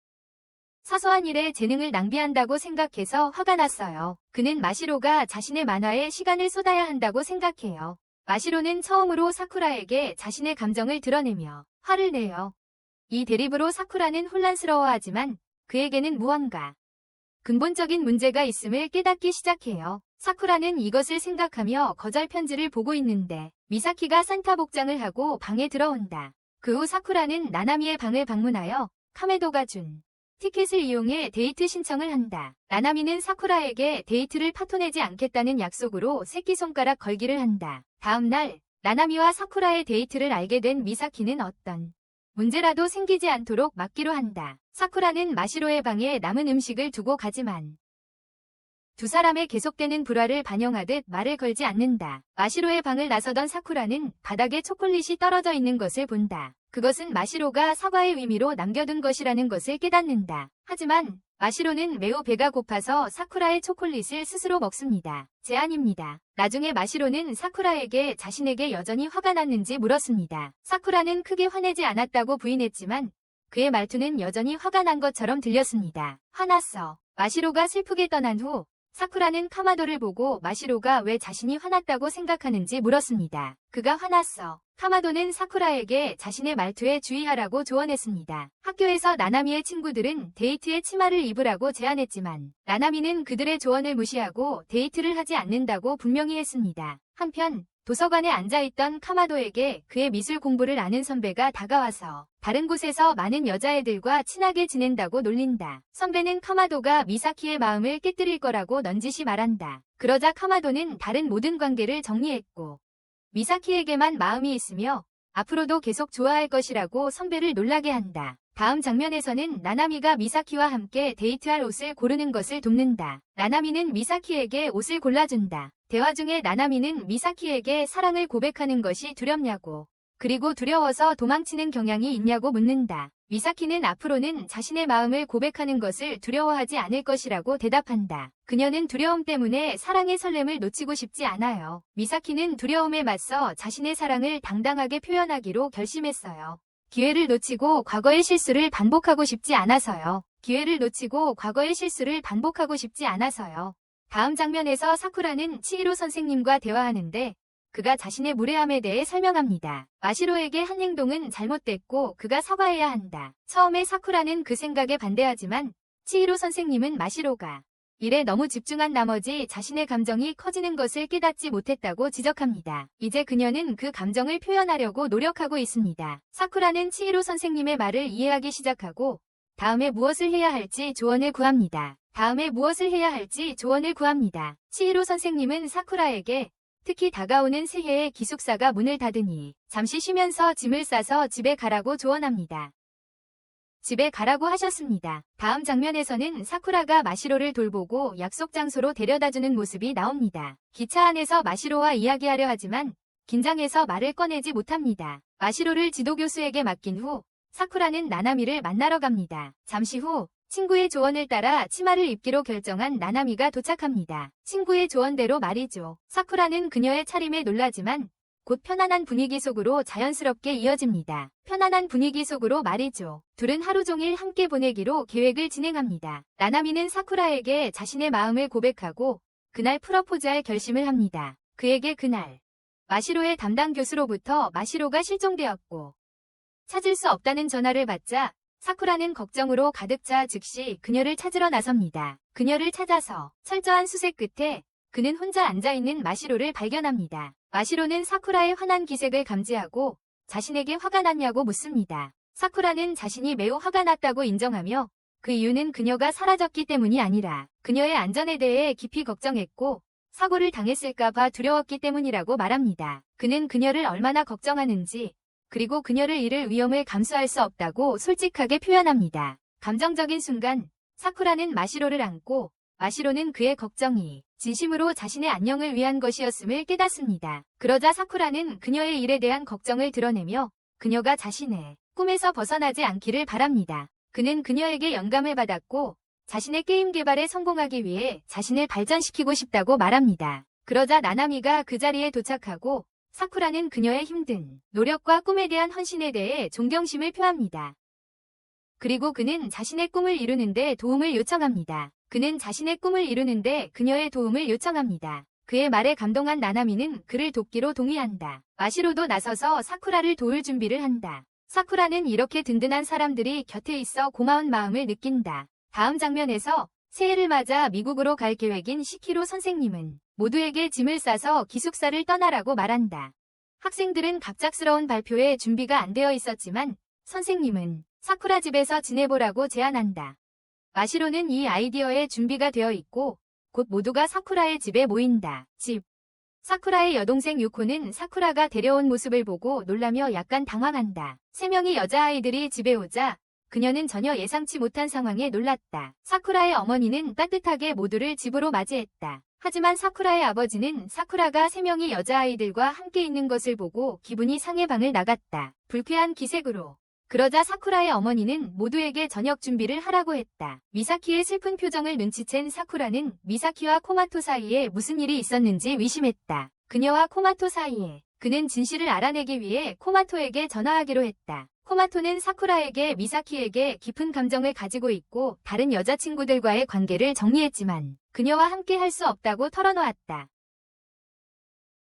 사소한 일에 재능을 낭비한다고 생각해서 화가 났어요. 그는 마시로가 자신의 만화에 시간을 쏟아야 한다고 생각해요. 마시로는 처음으로 사쿠라에게 자신의 감정을 드러내며 화를 내요. 이 대립으로 사쿠라는 혼란스러워하지만 그에게는 무언가 근본적인 문제가 있음을 깨닫기 시작해요. 사쿠라는 이것을 생각하며 거절 편지를 보고 있는데 미사키가 산타 복장을 하고 방에 들어온다. 그 후 사쿠라는 나나미의 방을 방문하여 카메도가 준 티켓을 이용해 데이트 신청을 한다. 나나미는 사쿠라에게 데이트를 파토내지 않겠다는 약속으로 새끼손가락 걸기를 한다. 다음 날 나나미와 사쿠라의 데이트를 알게 된 미사키는 어떤 문제라도 생기지 않도록 막기로 한다. 사쿠라는 마시로의 방에 남은 음식을 두고 가지만 두 사람의 계속되는 불화를 반영하듯 말을 걸지 않는다. 마시로의 방을 나서던 사쿠라는 바닥에 초콜릿이 떨어져 있는 것을 본다. 그것은 마시로가 사과의 의미로 남겨둔 것이라는 것을 깨닫는다. 하지만 마시로는 매우 배가 고파서 사쿠라의 초콜릿을 스스로 먹습니다. 제안입니다. 나중에 마시로는 사쿠라에게 자신에게 여전히 화가 났는지 물었습니다. 사쿠라는 크게 화내지 않았다고 부인했지만 그의 말투는 여전히 화가 난 것처럼 들렸습니다. 화났어. 마시로가 슬프게 떠난 후 사쿠라는 카마도를 보고 마시로가 왜 자신이 화났다고 생각하는지 물었습니다. 그가 화났어. 카마도는 사쿠라에게 자신의 말투에 주의하라고 조언했습니다. 학교에서 나나미의 친구들은 데이트에 치마를 입으라고 제안했지만 나나미는 그들의 조언을 무시하고 데이트를 하지 않는다고 분명히 했습니다. 한편 도서관에 앉아있던 카마도에게 그의 미술 공부를 아는 선배가 다가와서 다른 곳에서 많은 여자애들과 친하게 지낸다고 놀린다. 선배는 카마도가 미사키의 마음을 깨뜨릴 거라고 넌지시 말한다. 그러자 카마도는 다른 모든 관계를 정리했고 미사키에게만 마음이 있으며 앞으로도 계속 좋아할 것이라고 선배를 놀라게 한다. 다음 장면에서는 나나미가 미사키와 함께 데이트할 옷을 고르는 것을 돕는다. 나나미는 미사키에게 옷을 골라준다. 대화 중에 나나미는 미사키에게 사랑을 고백하는 것이 두렵냐고 그리고 두려워서 도망치는 경향이 있냐고 묻는다. 미사키는 앞으로는 자신의 마음을 고백하는 것을 두려워하지 않을 것이라고 대답한다. 그녀는 두려움 때문에 사랑의 설렘을 놓치고 싶지 않아요. 미사키는 두려움에 맞서 자신의 사랑을 당당하게 표현하기로 결심했어요. 기회를 놓치고 과거의 실수를 반복하고 싶지 않아서요. 기회를 놓치고 과거의 실수를 반복하고 싶지 않아서요. 다음 장면에서 사쿠라는 치히로 선생님과 대화하는데 그가 자신의 무례함에 대해 설명합니다. 마시로에게 한 행동은 잘못됐고 그가 사과해야 한다. 처음에 사쿠라는 그 생각에 반대하지만 치히로 선생님은 마시로가 일에 너무 집중한 나머지 자신의 감정이 커지는 것을 깨닫지 못했다고 지적합니다. 이제 그녀는 그 감정을 표현하려고 노력하고 있습니다. 사쿠라는 치히로 선생님의 말을 이해하기 시작하고 다음에 무엇을 해야 할지 조언을 구합니다. 치히로 선생님은 사쿠라에게 특히 다가오는 새해에 기숙사가 문을 닫으니 잠시 쉬면서 짐을 싸서 집에 가라고 조언합니다. 집에 가라고 하셨습니다. 다음 장면에서는 사쿠라가 마시로를 돌보고 약속 장소로 데려다주는 모습이 나옵니다. 기차 안에서 마시로와 이야기하려 하지만 긴장해서 말을 꺼내지 못합니다. 마시로를 지도교수에게 맡긴 후 사쿠라는 나나미를 만나러 갑니다. 잠시 후 친구의 조언을 따라 치마를 입기로 결정한 나나미가 도착합니다. 친구의 조언대로 말이죠. 사쿠라는 그녀의 차림에 놀라지만 곧 편안한 분위기 속으로 자연스럽게 이어집니다. 편안한 분위기 속으로 말이죠. 둘은 하루 종일 함께 보내기로 계획을 진행합니다. 나나미는 사쿠라에게 자신의 마음을 고백하고 그날 프러포즈할 결심을 합니다. 그에게 그날 마시로의 담당 교수로부터 마시로가 실종되었고 찾을 수 없다는 전화를 받자 사쿠라는 걱정으로 가득 차 즉시 그녀를 찾으러 나섭니다. 그녀를 찾아서 철저한 수색 끝에 그는 혼자 앉아있는 마시로를 발견합니다. 마시로는 사쿠라의 화난 기색을 감지하고 자신에게 화가 났냐고 묻습니다. 사쿠라는 자신이 매우 화가 났다고 인정하며 그 이유는 그녀가 사라졌기 때문이 아니라 그녀의 안전에 대해 깊이 걱정했고 사고를 당했을까봐 두려웠기 때문이라고 말합니다. 그는 그녀를 얼마나 걱정하는지 그리고 그녀를 잃을 위험을 감수할 수 없다고 솔직하게 표현합니다. 감정적인 순간 사쿠라는 마시로를 안고 마시로는 그의 걱정이 진심으로 자신의 안녕을 위한 것이었음을 깨닫습니다. 그러자 사쿠라는 그녀의 일에 대한 걱정을 드러내며 그녀가 자신의 꿈에서 벗어나지 않기를 바랍니다. 그는 그녀에게 영감을 받았고 자신의 게임 개발에 성공하기 위해 자신을 발전시키고 싶다고 말합니다. 그러자 나나미가 그 자리에 도착하고 사쿠라는 그녀의 힘든 노력과 꿈에 대한 헌신에 대해 존경심을 표합니다. 그리고 그는 자신의 꿈을 이루는데 도움을 요청합니다. 그녀의 도움을 요청합니다. 그의 말에 감동한 나나미는 그를 돕기로 동의한다. 마시로도 나서서 사쿠라를 도울 준비를 한다. 사쿠라는 이렇게 든든한 사람들이 곁에 있어 고마운 마음을 느낀다. 다음 장면에서 새해를 맞아 미국으로 갈 계획인 시키로 선생님은 모두에게 짐을 싸서 기숙사를 떠나라고 말한다. 학생들은 갑작스러운 발표에 준비가 안 되어 있었지만 선생님은 사쿠라 집에서 지내보라고 제안한다. 마시로는 이 아이디어에 준비가 되어 있고 곧 모두가 사쿠라의 집에 모인다. 집. 사쿠라의 여동생 유코는 사쿠라가 데려온 모습을 보고 놀라며 약간 당황한다. 3명의 여자아이들이 집에 오자 그녀는 전혀 예상치 못한 상황에 놀랐다. 사쿠라의 어머니는 따뜻하게 모두를 집으로 맞이했다. 하지만 사쿠라의 아버지는 사쿠라가 3명의 여자아이들과 함께 있는 것을 보고 기분이 상해 방을 나갔다. 불쾌한 기색으로. 그러자 사쿠라의 어머니는 모두에게 저녁 준비를 하라고 했다. 미사키의 슬픈 표정을 눈치챈 사쿠라는 미사키와 코마토 사이에 무슨 일이 있었는지 의심했다. 그녀와 코마토 사이에 그는 진실을 알아내기 위해 코마토에게 전화하기로 했다. 코마토는 사쿠라에게 미사키에게 깊은 감정을 가지고 있고 다른 여자친구들과의 관계를 정리했지만 그녀와 함께 할 수 없다고 털어놓았다.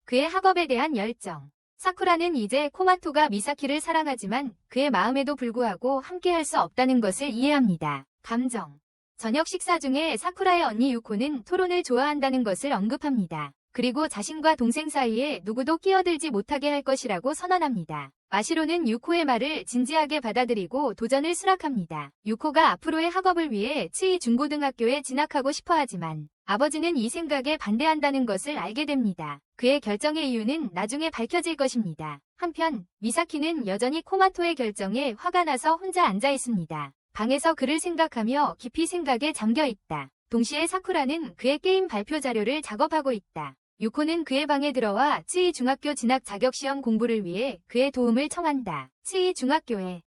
그의 학업에 대한 열정. 사쿠라는 이제 코마토가 미사키를 사랑하지만 그의 마음에도 불구하고 함께할 수 없다는 것을 이해합니다. 감정. 저녁 식사 중에 사쿠라의 언니 유코는 토론을 좋아한다는 것을 언급합니다. 그리고 자신과 동생 사이에 누구도 끼어들지 못하게 할 것이라고 선언합니다. 마시로는 유코의 말을 진지하게 받아들이고 도전을 수락합니다. 유코가 앞으로의 학업을 위해 츠이 중고등학교에 진학하고 싶어 하지만 아버지는 이 생각에 반대한다는 것을 알게 됩니다. 그의 결정의 이유는 나중에 밝혀질 것입니다. 한편 미사키는 여전히 코마토의 결정에 화가 나서 혼자 앉아 있습니다. 방에서 그를 생각하며 깊이 생각에 잠겨 있다. 동시에 사쿠라는 그의 게임 발표 자료를 작업하고 있다. 유코는 그의 방에 들어와 츠이 중학교 진학 자격시험 공부를 위해 그의 도움을 청한다. 츠이 중학교에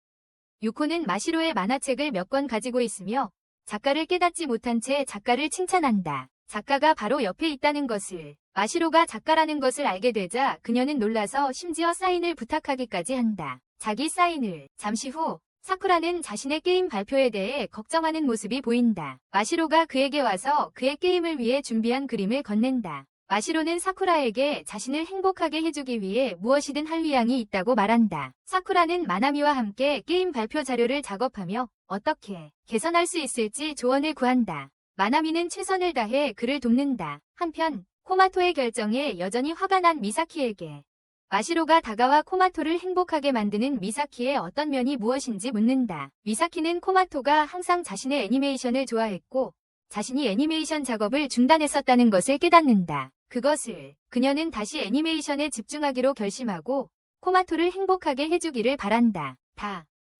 유코는 마시로의 만화책을 몇 권 가지고 있으며 작가를 깨닫지 못한 채 작가를 칭찬한다. 작가가 바로 옆에 있다는 것을 마시로가 작가라는 것을 알게 되자 그녀는 놀라서 심지어 사인을 부탁하기까지 한다. 자기 사인을. 잠시 후 사쿠라는 자신의 게임 발표에 대해 걱정하는 모습이 보인다. 마시로가 그에게 와서 그의 게임을 위해 준비한 그림을 건넨다. 마시로는 사쿠라에게 자신을 행복하게 해주기 위해 무엇이든 할 의향이 있다고 말한다. 사쿠라는 마나미와 함께 게임 발표 자료를 작업하며 어떻게 개선할 수 있을지 조언을 구한다. 마나미는 최선을 다해 그를 돕는다. 한편 코마토의 결정에 여전히 화가 난 미사키에게 마시로가 다가와 코마토를 행복하게 만드는 미사키의 어떤 면이 무엇인지 묻는다. 미사키는 코마토가 항상 자신의 애니메이션을 좋아했고 자신이 애니메이션 작업을 중단했었다는 것을 깨닫는다. 그것을 그녀는 다시 애니메이션에 집중하기로 결심하고 코마토를 행복하게 해주기를 바란다.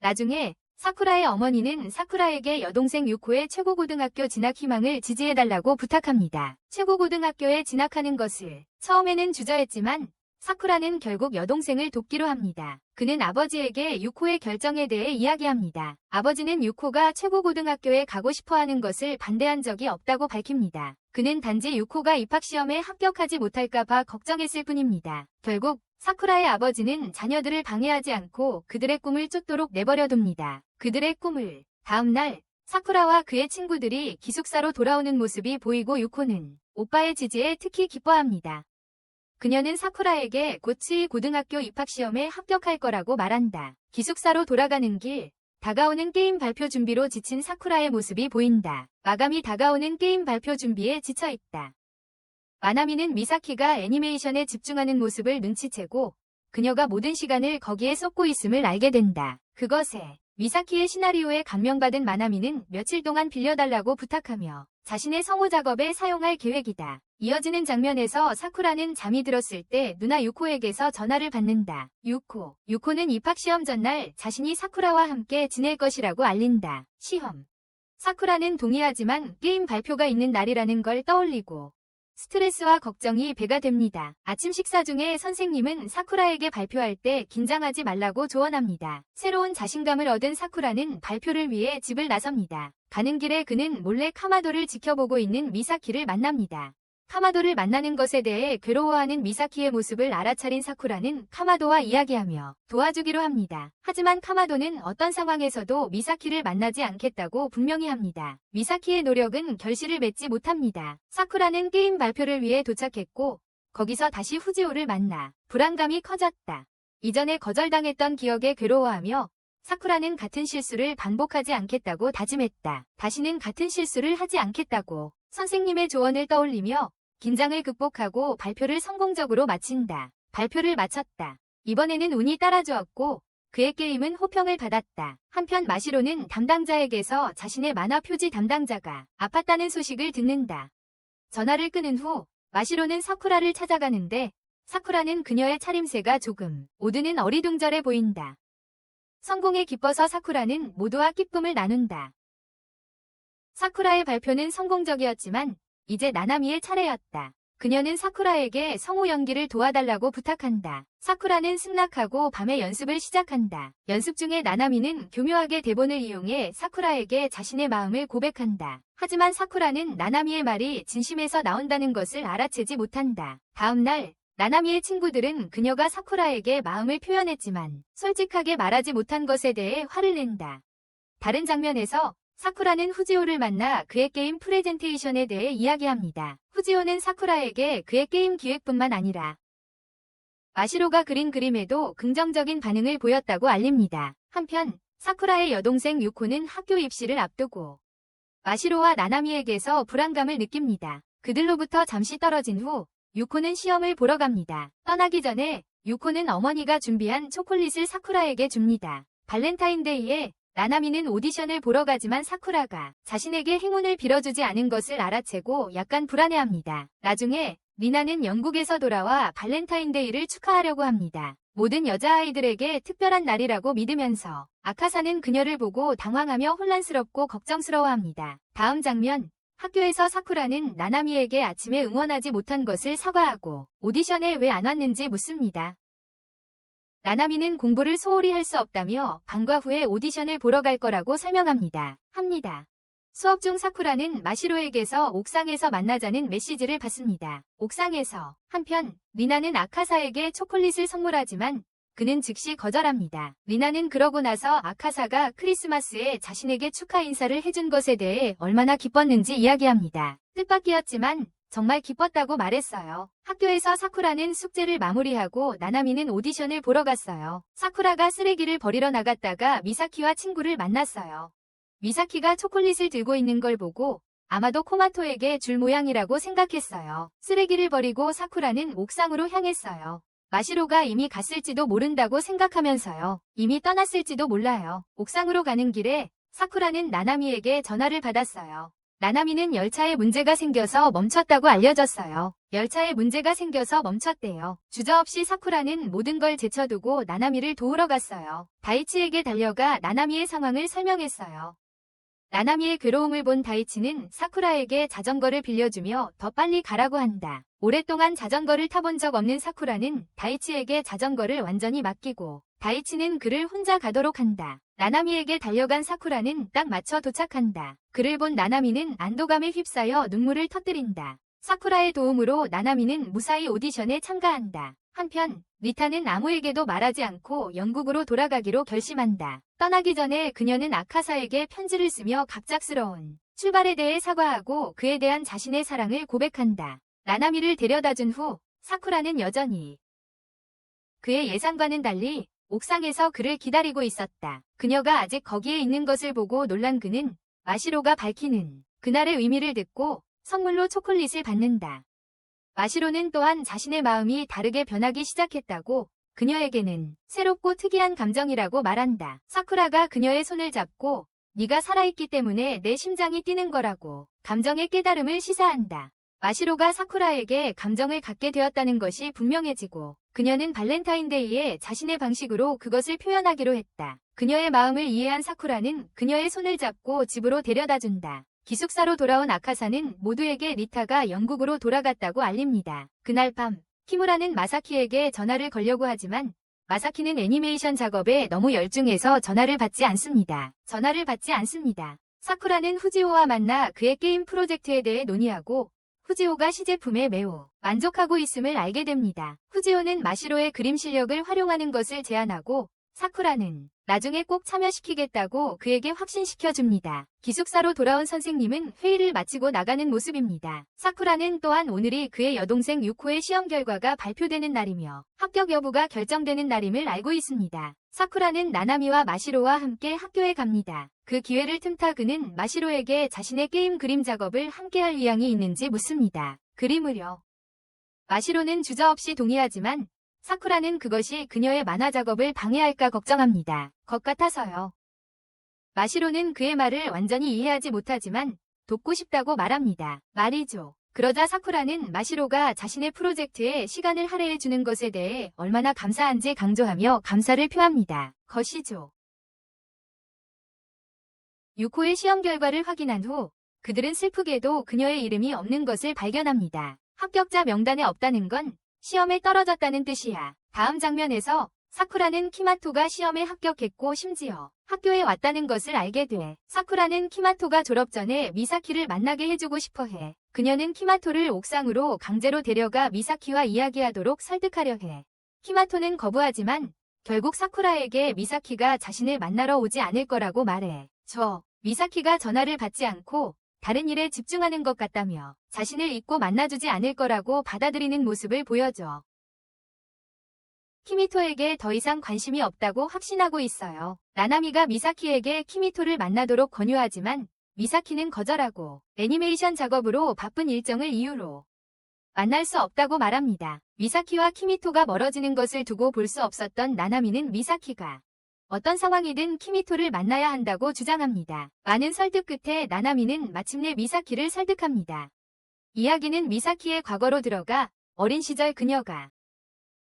나중에 사쿠라의 어머니는 사쿠라에게 여동생 유코의 최고고등학교 진학 희망을 지지해달라고 부탁합니다. 최고고등학교에 진학하는 것을 처음에는 주저했지만 사쿠라는 결국 여동생을 돕기로 합니다. 그는 아버지에게 유코의 결정에 대해 이야기합니다. 아버지는 유코가 최고고등학교에 가고 싶어하는 것을 반대한 적이 없다고 밝힙니다. 그는 단지 유코가 입학시험에 합격하지 못할까봐 걱정했을 뿐입니다. 결국 사쿠라의 아버지는 자녀들을 방해하지 않고 그들의 꿈을 쫓도록 내버려둡니다. 그들의 꿈을. 다음 날 사쿠라와 그의 친구들이 기숙사로 돌아오는 모습이 보이고 유코는 오빠의 지지에 특히 기뻐합니다. 그녀는 사쿠라에게 곧 츠이 고등학교 입학시험에 합격할 거라고 말한다. 기숙사로 돌아가는 길, 다가오는 게임 발표 준비로 지친 사쿠라의 모습이 보인다. 마감이 다가오는 게임 발표 준비에 지쳐있다. 마나미는 미사키가 애니메이션에 집중하는 모습을 눈치채고 그녀가 모든 시간을 거기에 쏟고 있음을 알게 된다. 그것에 미사키의 시나리오에 감명받은 마나미는 며칠 동안 빌려달라고 부탁하며 자신의 성우 작업에 사용할 계획이다. 이어지는 장면에서 사쿠라는 잠이 들었을 때 누나 유코에게서 전화를 받는다. 유코는 입학시험 전날 자신이 사쿠라와 함께 지낼 것이라고 알린다. 시험. 사쿠라는 동의하지만 게임 발표가 있는 날이라는 걸 떠올리고 스트레스와 걱정이 배가 됩니다. 아침 식사 중에 선생님은 사쿠라에게 발표할 때 긴장하지 말라고 조언합니다. 새로운 자신감을 얻은 사쿠라는 발표를 위해 집을 나섭니다. 가는 길에 그는 몰래 카마도를 지켜보고 있는 미사키를 만납니다. 카마도를 만나는 것에 대해 괴로워하는 미사키의 모습을 알아차린 사쿠라는 카마도와 이야기하며 도와주기로 합니다. 하지만 카마도는 어떤 상황에서도 미사키를 만나지 않겠다고 분명히 합니다. 미사키의 노력은 결실을 맺지 못합니다. 사쿠라는 게임 발표를 위해 도착했고 거기서 다시 후지오를 만나 불안감이 커졌다. 이전에 거절당했던 기억에 괴로워하며 사쿠라는 같은 실수를 반복하지 않겠다고 다짐했다. 다시는 같은 실수를 하지 않겠다고 선생님의 조언을 떠올리며 긴장을 극복하고 발표를 성공적으로 마친다. 발표를 마쳤다. 이번에는 운이 따라주었고 그의 게임은 호평을 받았다. 한편 마시로는 담당자에게서 자신의 만화 표지 담당자가 아팠다는 소식을 듣는다. 전화를 끊은 후 마시로는 사쿠라를 찾아가는데 사쿠라는 그녀의 차림새가 조금 오드는 어리둥절해 보인다. 성공에 기뻐서 사쿠라는 모두와 기쁨을 나눈다. 사쿠라의 발표는 성공적이었지만 이제 나나미의 차례였다. 그녀는 사쿠라에게 성우 연기를 도와달라고 부탁한다. 사쿠라는 승낙하고 밤에 연습을 시작한다. 연습 중에 나나미는 교묘하게 대본을 이용해 사쿠라에게 자신의 마음을 고백한다. 하지만 사쿠라는 나나미의 말이 진심에서 나온다는 것을 알아채지 못한다. 다음 날 나나미의 친구들은 그녀가 사쿠라에게 마음을 표현했지만 솔직하게 말하지 못한 것에 대해 화를 낸다. 다른 장면에서 사쿠라는 후지오를 만나 그의 게임 프레젠테이션에 대해 이야기합니다. 후지오는 사쿠라에게 그의 게임 기획뿐만 아니라 마시로가 그린 그림에도 긍정적인 반응을 보였다고 알립니다. 한편 사쿠라의 여동생 유코는 학교 입시를 앞두고 마시로와 나나미에게서 불안감을 느낍니다. 그들로부터 잠시 떨어진 후 유코는 시험을 보러 갑니다. 떠나기 전에 유코는 어머니가 준비한 초콜릿을 사쿠라에게 줍니다. 발렌타인데이에 나나미는 오디션을 보러 가지만 사쿠라가 자신에게 행운을 빌어주지 않은 것을 알아채고 약간 불안해합니다. 나중에 리나는 영국에서 돌아와 발렌타인데이를 축하하려고 합니다. 모든 여자아이들에게 특별한 날이라고 믿으면서 아카사는 그녀를 보고 당황하며 혼란스럽고 걱정스러워합니다. 다음 장면, 학교에서 사쿠라는 나나미에게 아침에 응원하지 못한 것을 사과하고 오디션에 왜 안 왔는지 묻습니다. 나나미는 공부를 소홀히 할 수 없다며 방과 후에 오디션을 보러 갈 거라고 설명합니다. 수업 중 사쿠라는 마시로에게서 옥상에서 만나자는 메시지를 받습니다. 옥상에서. 한편 리나는 아카사에게 초콜릿을 선물하지만 그는 즉시 거절합니다. 리나는 그러고 나서 아카사가 크리스마스에 자신에게 축하 인사를 해준 것에 대해 얼마나 기뻤는지 이야기합니다. 뜻밖이었지만 정말 기뻤다고 말했어요. 학교에서 사쿠라는 숙제를 마무리하고 나나미는 오디션을 보러 갔어요. 사쿠라가 쓰레기를 버리러 나갔다가 미사키와 친구를 만났어요. 미사키가 초콜릿을 들고 있는 걸 보고 아마도 코마토에게 줄 모양이라고 생각했어요. 쓰레기를 버리고 사쿠라는 옥상으로 향했어요. 마시로가 이미 갔을지도 모른다고 생각하면서요. 이미 떠났을지도 몰라요. 옥상으로 가는 길에 사쿠라는 나나미에게 전화를 받았어요. 나나미는 열차에 문제가 생겨서 멈췄다고 알려졌어요. 열차에 문제가 생겨서 멈췄대요. 주저없이 사쿠라는 모든 걸 제쳐두고 나나미를 도우러 갔어요. 다이치에게 달려가 나나미의 상황을 설명했어요. 나나미의 괴로움을 본 다이치는 사쿠라에게 자전거를 빌려주며 더 빨리 가라고 한다. 오랫동안 자전거를 타본 적 없는 사쿠라는 다이치에게 자전거를 완전히 맡기고 다이치는 그를 혼자 가도록 한다. 나나미에게 달려간 사쿠라는 딱 맞춰 도착한다. 그를 본 나나미는 안도감에 휩싸여 눈물을 터뜨린다. 사쿠라의 도움으로 나나미는 무사히 오디션에 참가한다. 한편 리타는 아무에게도 말하지 않고 영국으로 돌아가기로 결심한다. 떠나기 전에 그녀는 아카사에게 편지를 쓰며 갑작스러운 출발에 대해 사과하고 그에 대한 자신의 사랑을 고백한다. 나나미를 데려다준 후 사쿠라는 여전히 그의 예상과는 달리 옥상에서 그를 기다리고 있었다. 그녀가 아직 거기에 있는 것을 보고 놀란 그는 마시로가 밝히는 그날의 의미를 듣고 선물로 초콜릿을 받는다. 마시로는 또한 자신의 마음이 다르게 변하기 시작했다고 그녀에게는 새롭고 특이한 감정이라고 말한다. 사쿠라가 그녀의 손을 잡고 네가 살아있기 때문에 내 심장이 뛰는 거라고 감정의 깨달음을 시사한다. 마시로가 사쿠라에게 감정을 갖게 되었다는 것이 분명해지고 그녀는 발렌타인데이에 자신의 방식으로 그것을 표현하기로 했다. 그녀의 마음을 이해한 사쿠라는 그녀의 손을 잡고 집으로 데려다준다. 기숙사로 돌아온 아카사는 모두에게 리타가 영국으로 돌아갔다고 알립니다. 그날 밤 키무라는 마사키에게 전화를 걸려고 하지만 마사키는 애니메이션 작업에 너무 열중해서 전화를 받지 않습니다. 사쿠라는 후지오와 만나 그의 게임 프로젝트에 대해 논의하고 후지오가 시제품에 매우 만족하고 있음을 알게 됩니다. 후지오는 마시로의 그림 실력을 활용하는 것을 제안하고 사쿠라는 나중에 꼭 참여시키겠다고 그에게 확신시켜줍니다. 기숙사로 돌아온 선생님은 회의를 마치고 나가는 모습입니다. 사쿠라는 또한 오늘이 그의 여동생 유코의 시험 결과가 발표되는 날이며 합격 여부가 결정되는 날임을 알고 있습니다. 사쿠라는 나나미와 마시로와 함께 학교에 갑니다. 그 기회를 틈타 그는 마시로에게 자신의 게임 그림 작업을 함께할 의향이 있는지 묻습니다. 그림을요. 마시로는 주저없이 동의하지만 사쿠라는 그것이 그녀의 만화 작업을 방해할까 걱정합니다. 것 같아서요. 마시로는 그의 말을 완전히 이해하지 못하지만 돕고 싶다고 말합니다. 말이죠. 그러자 사쿠라는 마시로가 자신의 프로젝트에 시간을 할애해주는 것에 대해 얼마나 감사한지 강조하며 감사를 표합니다. 것이죠. 유코의 시험 결과를 확인한 후 그들은 슬프게도 그녀의 이름이 없는 것을 발견합니다. 합격자 명단에 없다는 건 시험에 떨어졌다는 뜻이야. 다음 장면에서 사쿠라는 키마토가 시험에 합격했고 심지어 학교에 왔다는 것을 알게 돼. 사쿠라는 키마토가 졸업 전에 미사키를 만나게 해주고 싶어해. 그녀는 키마토를 옥상으로 강제로 데려가 미사키와 이야기하도록 설득하려 해. 키마토는 거부하지만 결국 사쿠라에게 미사키가 자신을 만나러 오지 않을 거라고 말해. 미사키가 전화를 받지 않고 다른 일에 집중하는 것 같다며 자신을 잊고 만나주지 않을 거라고 받아들이는 모습을 보여줘. 키미토에게 더 이상 관심이 없다고 확신하고 있어요. 나나미가 미사키에게 키미토를 만나도록 권유하지만 미사키는 거절하고 애니메이션 작업으로 바쁜 일정을 이유로 만날 수 없다고 말합니다. 미사키와 키미토가 멀어지는 것을 두고 볼 수 없었던 나나미는 미사키가 어떤 상황이든 키미토를 만나야 한다고 주장합니다. 많은 설득 끝에 나나미는 마침내 미사키를 설득합니다. 이야기는 미사키의 과거로 들어가 어린 시절 그녀가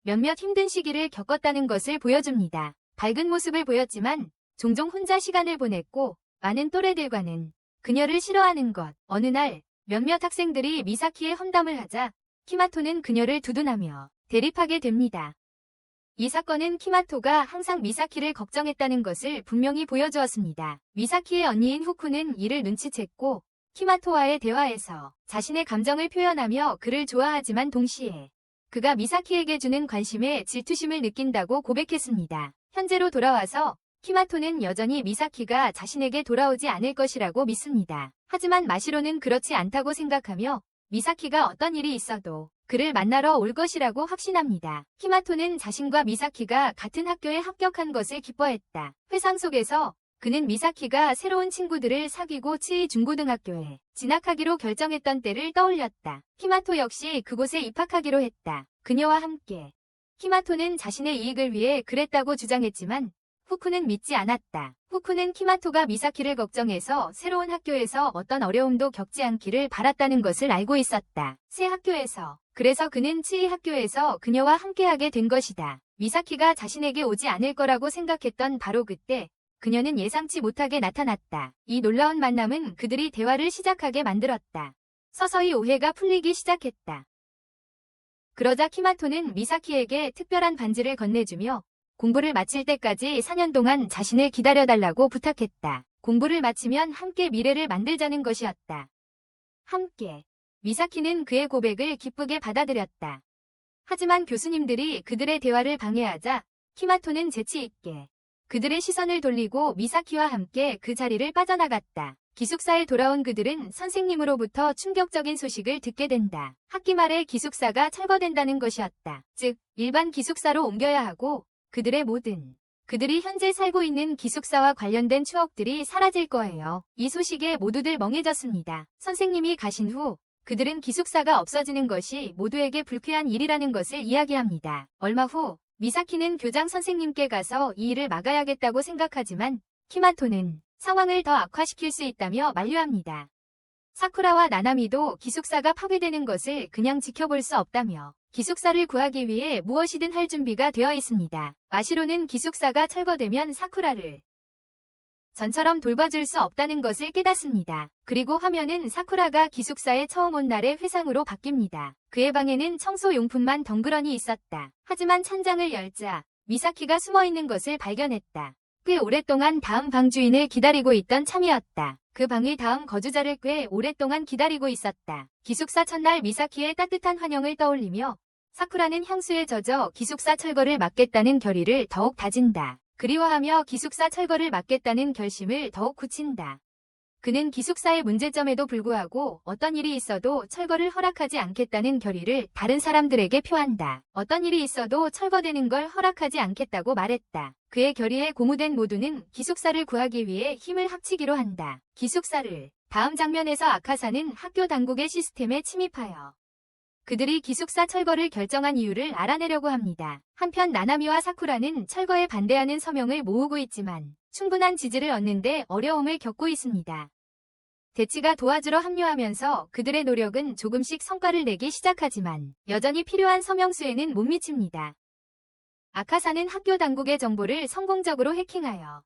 몇몇 힘든 시기를 겪었다는 것을 보여줍니다. 밝은 모습을 보였지만 종종 혼자 시간을 보냈고 많은 또래들과는 그녀를 싫어하는 것. 어느 날 몇몇 학생들이 미사키의 험담을 하자 키마토는 그녀를 두둔하며 대립하게 됩니다. 이 사건은 키마토가 항상 미사키를 걱정했다는 것을 분명히 보여주었습니다. 미사키의 언니인 후쿠는 이를 눈치챘고 키마토와의 대화에서 자신의 감정을 표현하며 그를 좋아하지만 동시에 그가 미사키에게 주는 관심에 질투심을 느낀다고 고백했습니다. 현재로 돌아와서 키마토는 여전히 미사키가 자신에게 돌아오지 않을 것이라고 믿습니다. 하지만 마시로는 그렇지 않다고 생각하며 미사키가 어떤 일이 있어도 그를 만나러 올 것이라고 확신합니다. 키마토는 자신과 미사키가 같은 학교에 합격한 것을 기뻐했다. 회상 속에서 그는 미사키가 새로운 친구들을 사귀고 츠이 중고등학교에 진학하기로 결정했던 때를 떠올렸다. 키마토 역시 그곳에 입학하기로 했다. 그녀와 함께. 키마토는 자신의 이익을 위해 그랬다고 주장했지만 후쿠는 믿지 않았다. 후쿠는 키마토가 미사키를 걱정해서 새로운 학교에서 어떤 어려움도 겪지 않기를 바랐다는 것을 알고 있었다. 새 학교에서. 그래서 그는 츠이 학교에서 그녀와 함께하게 된 것이다. 미사키가 자신에게 오지 않을 거라고 생각했던 바로 그때 그녀는 예상치 못하게 나타났다. 이 놀라운 만남은 그들이 대화를 시작하게 만들었다. 서서히 오해가 풀리기 시작했다. 그러자 키마토는 미사키에게 특별한 반지를 건네주며 공부를 마칠 때까지 4년 동안 자신을 기다려달라고 부탁했다. 공부를 마치면 함께 미래를 만들자는 것이었다. 함께. 미사키는 그의 고백을 기쁘게 받아들였다. 하지만 교수님들이 그들의 대화를 방해하자 키마토는 재치 있게 그들의 시선을 돌리고 미사키와 함께 그 자리를 빠져나갔다. 기숙사에 돌아온 그들은 선생님으로부터 충격적인 소식을 듣게 된다. 학기 말에 기숙사가 철거된다는 것이었다. 즉, 일반 기숙사로 옮겨야 하고 그들이 현재 살고 있는 기숙사와 관련된 추억들이 사라질 거예요. 이 소식에 모두들 멍해졌습니다. 선생님이 가신 후 그들은 기숙사가 없어지는 것이 모두에게 불쾌한 일이라는 것을 이야기합니다. 얼마 후 미사키는 교장 선생님께 가서 이 일을 막아야겠다고 생각하지만 키마토는 상황을 더 악화시킬 수 있다며 만류합니다. 사쿠라와 나나미도 기숙사가 파괴되는 것을 그냥 지켜볼 수 없다며 기숙사를 구하기 위해 무엇이든 할 준비가 되어 있습니다. 마시로는 기숙사가 철거되면 사쿠라를 전처럼 돌봐줄 수 없다는 것을 깨닫습니다. 그리고 화면은 사쿠라가 기숙사에 처음 온 날의 회상으로 바뀝니다. 그의 방에는 청소용품만 덩그러니 있었다. 하지만 찬장을 열자 미사키가 숨어있는 것을 발견했다. 꽤 오랫동안 다음 방 주인을 기다리고 있던 참이었다. 그 방의 다음 거주자를 꽤 오랫동안 기다리고 있었다. 기숙사 첫날 미사키의 따뜻한 환영을 떠올리며 사쿠라는 향수에 젖어 기숙사 철거를 막겠다는 결의를 더욱 다진다. 그리워하며 기숙사 철거를 막겠다는 결심을 더욱 굳힌다. 그는 기숙사의 문제점에도 불구하고 어떤 일이 있어도 철거를 허락하지 않겠다는 결의를 다른 사람들에게 표한다. 어떤 일이 있어도 철거되는 걸 허락하지 않겠다고 말했다. 그의 결의에 고무된 모두는 기숙사를 구하기 위해 힘을 합치기로 한다. 기숙사를. 다음 장면에서 아카사는 학교 당국의 시스템에 침입하여 그들이 기숙사 철거를 결정한 이유를 알아내려고 합니다. 한편 나나미와 사쿠라는 철거에 반대하는 서명을 모으고 있지만 충분한 지지를 얻는데 어려움을 겪고 있습니다. 대치가 도와주러 합류하면서 그들의 노력은 조금씩 성과를 내기 시작하지만 여전히 필요한 서명수에는 못 미칩니다. 아카사는 학교 당국의 정보를 성공적으로 해킹하여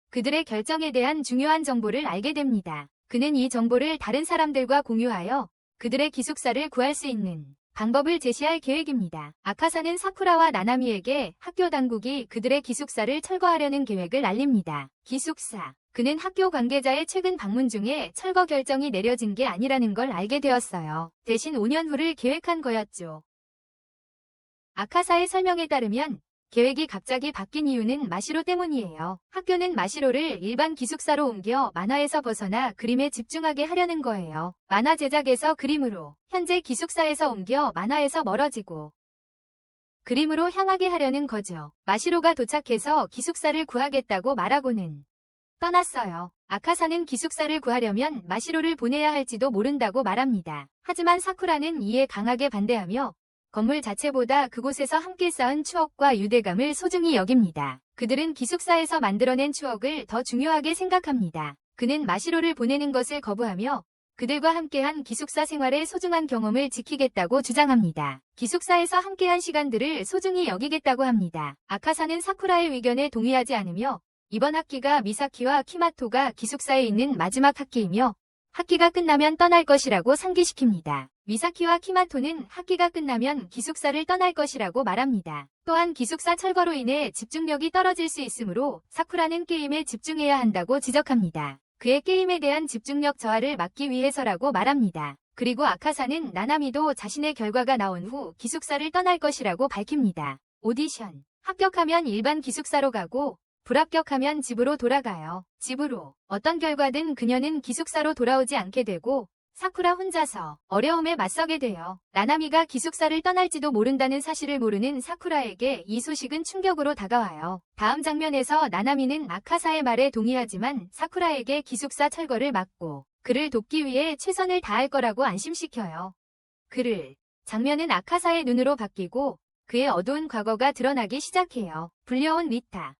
그들의 결정에 대한 중요한 정보를 알게 됩니다. 그는 이 정보를 다른 사람들과 공유하여 그들의 기숙사를 구할 수 있는 방법을 제시할 계획입니다. 아카사는 사쿠라와 나나미에게 학교 당국이 그들의 기숙사를 철거하려는 계획을 알립니다. 기숙사. 그는 학교 관계자의 최근 방문 중에 철거 결정이 내려진 게 아니라는 걸 알게 되었어요. 대신 5년 후를 계획한 거였죠. 아카사의 설명에 따르면 계획이 갑자기 바뀐 이유는 마시로 때문이에요. 학교는 마시로를 일반 기숙사로 옮겨 만화에서 벗어나 그림에 집중하게 하려는 거예요. 만화 제작에서 그림으로, 현재 기숙사에서 옮겨 만화에서 멀어지고 그림으로 향하게 하려는 거죠. 마시로가 도착해서 기숙사를 구하겠다고 말하고는 떠났어요. 아카사는 기숙사를 구하려면 마시로를 보내야 할지도 모른다고 말합니다. 하지만 사쿠라는 이에 강하게 반대하며 건물 자체보다 그곳에서 함께 쌓은 추억과 유대감을 소중히 여깁니다. 그들은 기숙사에서 만들어낸 추억을 더 중요하게 생각합니다. 그는 마시로를 보내는 것을 거부하며 그들과 함께한 기숙사 생활의 소중한 경험을 지키겠다고 주장합니다. 기숙사에서 함께한 시간들을 소중히 여기겠다고 합니다. 아카사는 사쿠라의 의견에 동의하지 않으며 이번 학기가 미사키와 키마토가 기숙사에 있는 마지막 학기이며 학기가 끝나면 떠날 것이라고 상기시킵니다. 미사키와 키마토는 학기가 끝나면 기숙사를 떠날 것이라고 말합니다. 또한 기숙사 철거로 인해 집중력이 떨어질 수 있으므로 사쿠라는 게임에 집중해야 한다고 지적합니다. 그의 게임에 대한 집중력 저하를 막기 위해서라고 말합니다. 그리고 아카사는 나나미도 자신의 결과가 나온 후 기숙사를 떠날 것이라고 밝힙니다. 오디션. 합격하면 일반 기숙사로 가고 불합격하면 집으로 돌아가요. 집으로. 어떤 결과든 그녀는 기숙사로 돌아오지 않게 되고 사쿠라 혼자서 어려움에 맞서게 돼요. 나나미가 기숙사를 떠날지도 모른다는 사실을 모르는 사쿠라에게 이 소식은 충격으로 다가와요. 다음 장면에서 나나미는 아카사의 말에 동의하지만 사쿠라에게 기숙사 철거를 막고 그를 돕기 위해 최선을 다할 거라고 안심시켜요. 장면은 아카사의 눈으로 바뀌고 그의 어두운 과거가 드러나기 시작해요. 불려온 리타.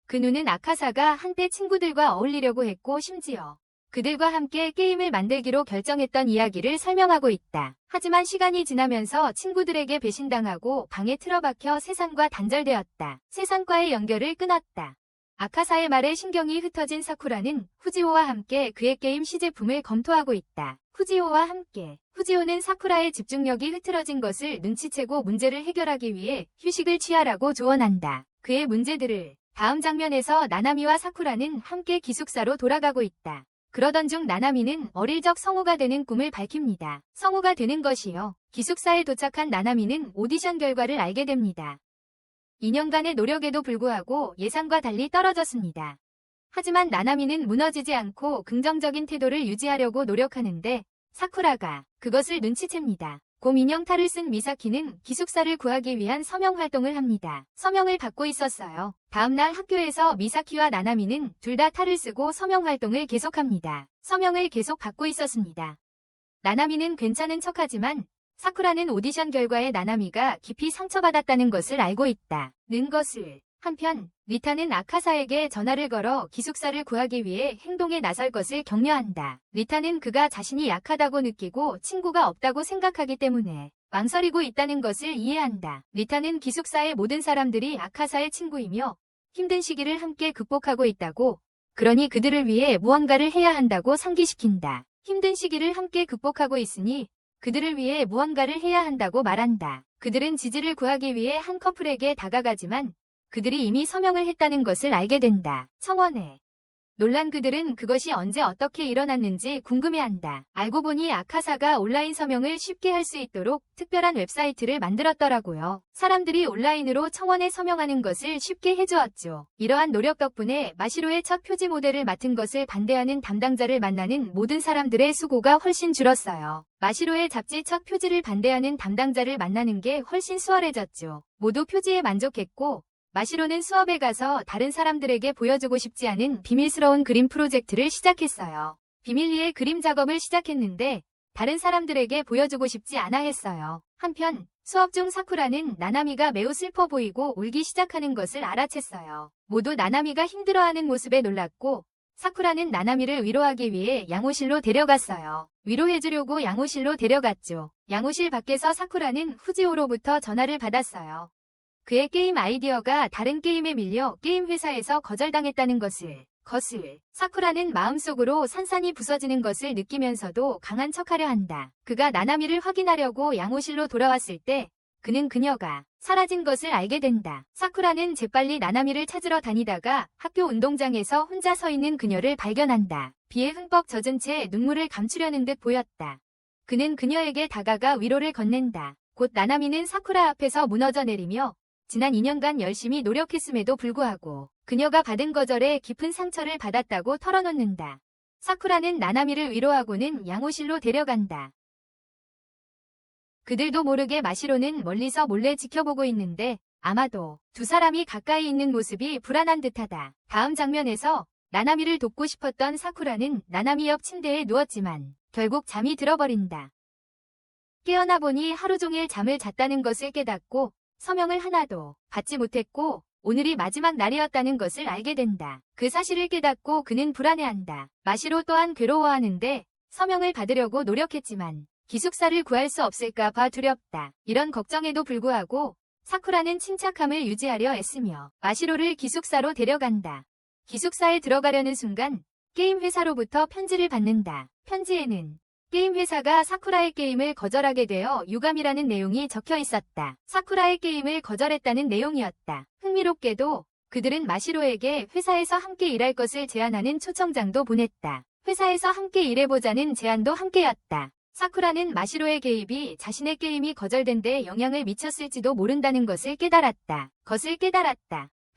그 눈은 아카사가 한때 친구들과 어울리려고 했고 심지어 그들과 함께 게임을 만들기로 결정했던 이야기를 설명하고 있다. 하지만 시간이 지나면서 친구들에게 배신당하고 방에 틀어박혀 세상과 단절되었다. 세상과의 연결을 끊었다. 아카사의 말에 신경이 흩어진 사쿠라는 후지오와 함께 그의 게임 시제품을 검토하고 있다. 후지오와 함께. 후지오는 사쿠라의 집중력이 흐트러진 것을 눈치채고 문제를 해결하기 위해 휴식을 취하라고 조언한다. 그의 문제들을. 다음 장면에서 나나미와 사쿠라는 함께 기숙사로 돌아가고 있다. 그러던 중 나나미는 어릴 적 성우가 되는 꿈을 밝힙니다. 성우가 되는 것이요. 기숙사에 도착한 나나미는 오디션 결과를 알게 됩니다. 2년간의 노력에도 불구하고 예상과 달리 떨어졌습니다. 하지만 나나미는 무너지지 않고 긍정적인 태도를 유지하려고 노력하는데 사쿠라가 그것을 눈치챕니다. 곰 인형 탈을 쓴 미사키는 기숙사를 구하기 위한 서명 활동을 합니다. 서명을 받고 있었어요. 다음날 학교에서 미사키와 나나미는 둘 다 탈을 쓰고 서명 활동을 계속합니다. 서명을 계속 받고 있었습니다. 나나미는 괜찮은 척하지만 사쿠라는 오디션 결과에 나나미가 깊이 상처받았다는 것을 알고 있다는 것을. 한편 리타는 아카사에게 전화를 걸어 기숙사를 구하기 위해 행동에 나설 것을 격려한다. 리타는 그가 자신이 약하다고 느끼고 친구가 없다고 생각하기 때문에 망설이고 있다는 것을 이해한다. 리타는 기숙사의 모든 사람들이 아카사의 친구이며 힘든 시기를 함께 극복하고 있다고, 그러니 그들을 위해 무언가를 해야 한다고 상기시킨다. 힘든 시기를 함께 극복하고 있으니 그들을 위해 무언가를 해야 한다고 말한다. 그들은 지지를 구하기 위해 한 커플에게 다가가지만 그들이 이미 서명을 했다는 것을 알게 된다. 청원회. 놀란 그들은 그것이 언제 어떻게 일어났는지 궁금해한다. 알고 보니 아카사가 온라인 서명을 쉽게 할 수 있도록 특별한 웹사이트를 만들었더라고요. 사람들이 온라인으로 청원에 서명하는 것을 쉽게 해주었죠. 이러한 노력 덕분에 마시로의 첫 표지 모델을 맡은 것을 반대하는 담당자를 만나는 모든 사람들의 수고가 훨씬 줄었어요. 마시로의 잡지 첫 표지를 반대하는 담당자를 만나는 게 훨씬 수월해졌죠. 모두 표지에 만족했고 마시로는 수업에 가서 다른 사람들에게 보여주고 싶지 않은 비밀스러운 그림 프로젝트를 시작했어요. 비밀리에 그림 작업을 시작했는데 다른 사람들에게 보여주고 싶지 않아 했어요. 한편 수업 중 사쿠라는 나나미가 매우 슬퍼 보이고 울기 시작하는 것을 알아챘어요. 모두 나나미가 힘들어하는 모습에 놀랐고 사쿠라는 나나미를 위로하기 위해 양호실로 데려갔어요. 위로해주려고 양호실로 데려갔죠. 양호실 밖에서 사쿠라는 후지오로부터 전화를 받았어요. 그의 게임 아이디어가 다른 게임에 밀려 게임 회사에서 거절당했다는 것을 사쿠라는 마음속으로 산산이 부서지는 것을 느끼면서도 강한 척하려 한다. 그가 나나미를 확인하려고 양호실로 돌아왔을 때 그는 그녀가 사라진 것을 알게 된다. 사쿠라는 재빨리 나나미를 찾으러 다니다가 학교 운동장에서 혼자 서 있는 그녀를 발견한다. 비에 흠뻑 젖은 채 눈물을 감추려는 듯 보였다. 그는 그녀에게 다가가 위로를 건넨다. 곧 나나미는 사쿠라 앞에서 무너져 내리며 지난 2년간 열심히 노력했음에도 불구하고 그녀가 받은 거절에 깊은 상처를 받았다고 털어놓는다. 사쿠라는 나나미를 위로하고는 양호실로 데려간다. 그들도 모르게 마시로는 멀리서 몰래 지켜보고 있는데 아마도 두 사람이 가까이 있는 모습이 불안한 듯하다. 다음 장면에서 나나미를 돕고 싶었던 사쿠라는 나나미 옆 침대에 누웠지만 결국 잠이 들어버린다. 깨어나 보니 하루 종일 잠을 잤다는 것을 깨닫고 서명을 하나도 받지 못했고 오늘이 마지막 날이었다는 것을 알게 된다. 그 사실을 깨닫고 그는 불안해한다. 마시로 또한 괴로워하는데 서명을 받으려고 노력했지만 기숙사를 구할 수 없을까 봐 두렵다. 이런 걱정에도 불구하고 사쿠라는 침착함을 유지하려 애쓰며 마시로를 기숙사로 데려간다. 기숙사에 들어가려는 순간 게임 회사로부터 편지를 받는다. 편지에는 게임 회사가 사쿠라의 게임을 거절하게 되어 유감이라는 내용이 적혀 있었다. 사쿠라의 게임을 거절했다는 내용이었다. 흥미롭게도 그들은 마시로에게 회사에서 함께 일할 것을 제안하는 초청장도 보냈다. 회사에서 함께 일해보자는 제안도 함께였다. 사쿠라는 마시로의 개입이 자신의 게임이 거절된 데 영향을 미쳤을지도 모른다는 것을 깨달았다.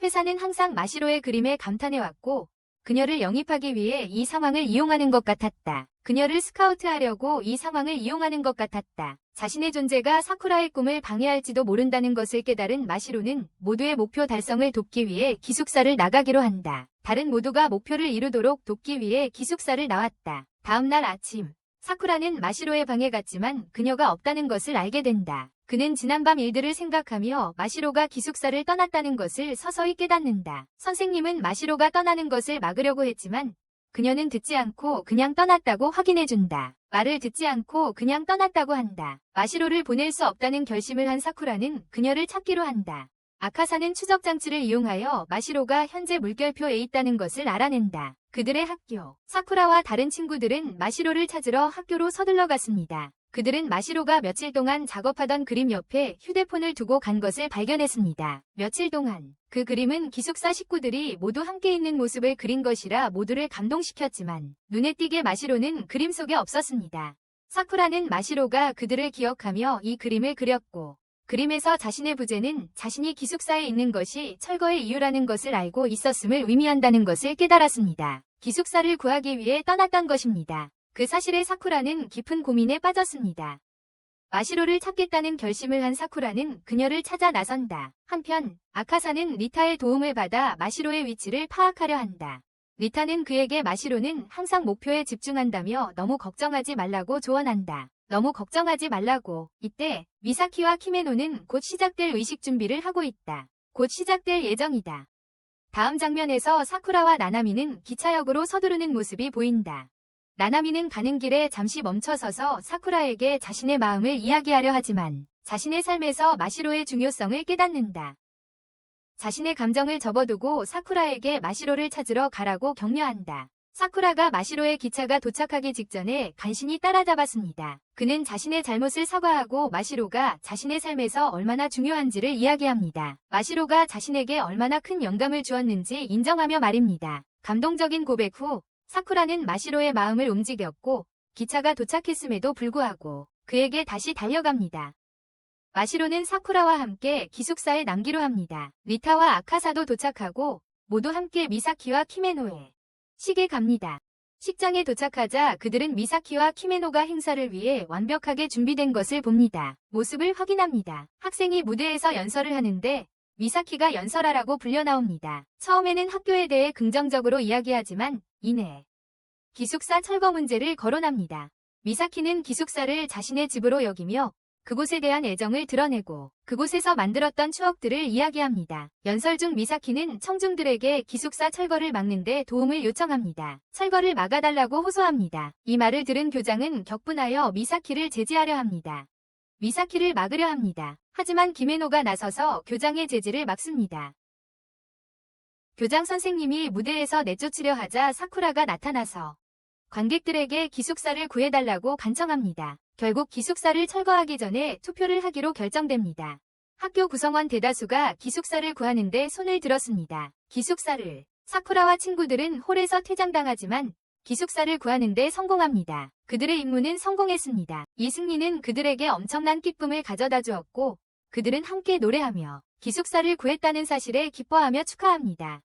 회사는 항상 마시로의 그림에 감탄해왔고 그녀를 영입하기 위해 이 상황을 이용하는 것 같았다. 그녀를 스카우트하려고 이 상황을 이용하는 것 같았다. 자신의 존재가 사쿠라의 꿈을 방해할지도 모른다는 것을 깨달은 마시로는 모두의 목표 달성을 돕기 위해 기숙사를 나가기로 한다. 다른 모두가 목표를 이루도록 돕기 위해 기숙사를 나왔다. 다음 날 아침 사쿠라는 마시로의 방에 갔지만 그녀가 없다는 것을 알게 된다. 그는 지난밤 일들을 생각하며 마시로가 기숙사를 떠났다는 것을 서서히 깨닫는다. 선생님은 마시로가 떠나는 것을 막으려고 했지만 그녀는 듣지 않고 그냥 떠났다고 확인해준다. 말을 듣지 않고 그냥 떠났다고 한다. 마시로를 보낼 수 없다는 결심을 한 사쿠라는 그녀를 찾기로 한다. 아카사는 추적장치를 이용하여 마시로가 현재 물결표에 있다는 것을 알아낸다. 그들의 학교. 사쿠라와 다른 친구들은 마시로를 찾으러 학교로 서둘러 갔습니다. 그들은 마시로가 며칠 동안 작업하던 그림 옆에 휴대폰을 두고 간 것을 발견했습니다. 며칠 동안 그 그림은 기숙사 식구들이 모두 함께 있는 모습을 그린 것이라 모두를 감동시켰지만 눈에 띄게 마시로는 그림 속에 없었습니다. 사쿠라는 마시로가 그들을 기억하며 이 그림을 그렸고 그림에서 자신의 부재는 자신이 기숙사에 있는 것이 철거의 이유라는 것을 알고 있었음을 의미한다는 것을 깨달았습니다. 기숙사를 구하기 위해 떠났던 것입니다. 그 사실에 사쿠라는 깊은 고민에 빠졌습니다. 마시로를 찾겠다는 결심을 한 사쿠라는 그녀를 찾아 나선다. 한편 아카사는 리타의 도움을 받아 마시로의 위치를 파악하려 한다. 리타는 그에게 마시로는 항상 목표에 집중한다며 너무 걱정하지 말라고 조언한다. 너무 걱정하지 말라고. 이때 미사키와 키메노는 곧 시작될 의식 준비를 하고 있다. 곧 시작될 예정이다. 다음 장면에서 사쿠라와 나나미는 기차역으로 서두르는 모습이 보인다. 나나미는 가는 길에 잠시 멈춰서서 사쿠라에게 자신의 마음을 이야기하려 하지만 자신의 삶에서 마시로의 중요성을 깨닫는다. 자신의 감정을 접어두고 사쿠라에게 마시로를 찾으러 가라고 격려한다. 사쿠라가 마시로의 기차가 도착하기 직전에 간신히 따라잡았습니다. 그는 자신의 잘못을 사과하고 마시로가 자신의 삶에서 얼마나 중요한지를 이야기합니다. 마시로가 자신에게 얼마나 큰 영감을 주었는지 인정하며 말입니다. 감동적인 고백 후 사쿠라는 마시로의 마음을 움직였고 기차가 도착했음에도 불구하고 그에게 다시 달려갑니다. 마시로는 사쿠라와 함께 기숙사에 남기로 합니다. 리타와 아카사도 도착하고 모두 함께 미사키와 키메노에 식에 갑니다. 식장에 도착하자 그들은 미사키와 키메노가 행사를 위해 완벽하게 준비된 것을 봅니다. 모습을 확인합니다. 학생이 무대에서 연설을 하는데 미사키가 연설하라고 불려 나옵니다. 처음에는 학교에 대해 긍정적으로 이야기하지만 이내 기숙사 철거 문제를 거론합니다. 미사키는 기숙사를 자신의 집으로 여기며 그곳에 대한 애정을 드러내고 그곳에서 만들었던 추억들을 이야기합니다. 연설 중 미사키는 청중들에게 기숙사 철거를 막는 데 도움을 요청합니다. 철거를 막아달라고 호소합니다. 이 말을 들은 교장은 격분하여 미사키를 제지하려 합니다. 미사키를 막으려 합니다. 하지만 김해노가 나서서 교장의 제지를 막습니다. 교장 선생님이 무대에서 내쫓으려 하자 사쿠라가 나타나서 관객들에게 기숙사를 구해달라고 간청합니다. 결국 기숙사를 철거하기 전에 투표를 하기로 결정됩니다. 학교 구성원 대다수가 기숙사를 구하는데 손을 들었습니다. 기숙사를 사쿠라와 친구들은 홀에서 퇴장당하지만 기숙사를 구하는데 성공합니다. 그들의 임무는 성공했습니다. 이 승리는 그들에게 엄청난 기쁨을 가져다 주었고 그들은 함께 노래하며 기숙사를 구했다는 사실에 기뻐하며 축하합니다.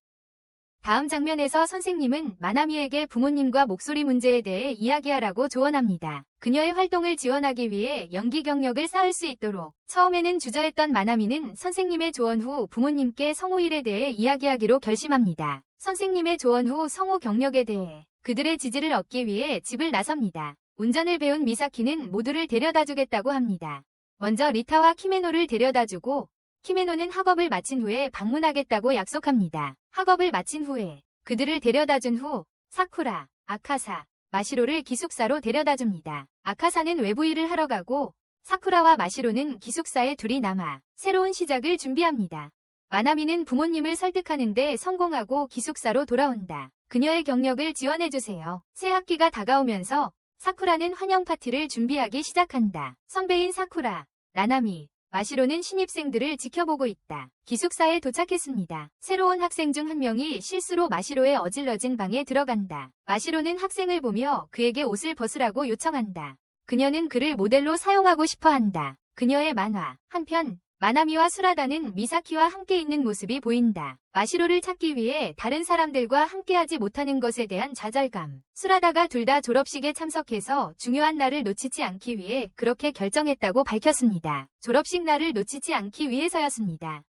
다음 장면에서 선생님은 마나미에게 부모님과 목소리 문제에 대해 이야기하라고 조언합니다. 그녀의 활동을 지원하기 위해 연기 경력을 쌓을 수 있도록 처음에는 주저했던 마나미는 선생님의 조언 후 부모님께 성우 일에 대해 이야기하기로 결심합니다. 선생님의 조언 후 성우 경력에 대해 그들의 지지를 얻기 위해 집을 나섭니다. 운전을 배운 미사키는 모두를 데려다주겠다고 합니다. 먼저 리타와 키메노를 데려다주고 키메노는 학업을 마친 후에 방문하겠다고 약속합니다. 학업을 마친 후에 그들을 데려다준 후 사쿠라, 아카사, 마시로를 기숙사로 데려다줍니다. 아카사는 외부 일을 하러 가고 사쿠라와 마시로는 기숙사에 둘이 남아 새로운 시작을 준비합니다. 마나미는 부모님을 설득하는데 성공하고 기숙사로 돌아온다. 그녀의 경력을 지원해주세요. 새 학기가 다가오면서 사쿠라는 환영 파티를 준비하기 시작한다. 선배인 사쿠라, 나나미, 마시로는 신입생들을 지켜보고 있다. 기숙사에 도착했습니다. 새로운 학생 중 한 명이 실수로 마시로의 어질러진 방에 들어간다. 마시로는 학생을 보며 그에게 옷을 벗으라고 요청한다. 그녀는 그를 모델로 사용하고 싶어 한다. 그녀의 만화. 한편 마나미와 수라다는 미사키와 함께 있는 모습이 보인다. 마시로를 찾기 위해 다른 사람들과 함께하지 못하는 것에 대한 좌절감. 수라다가 둘 다 졸업식에 참석해서 중요한 날을 놓치지 않기 위해 그렇게 결정했다고 밝혔습니다. 졸업식 날을 놓치지 않기 위해서였습니다.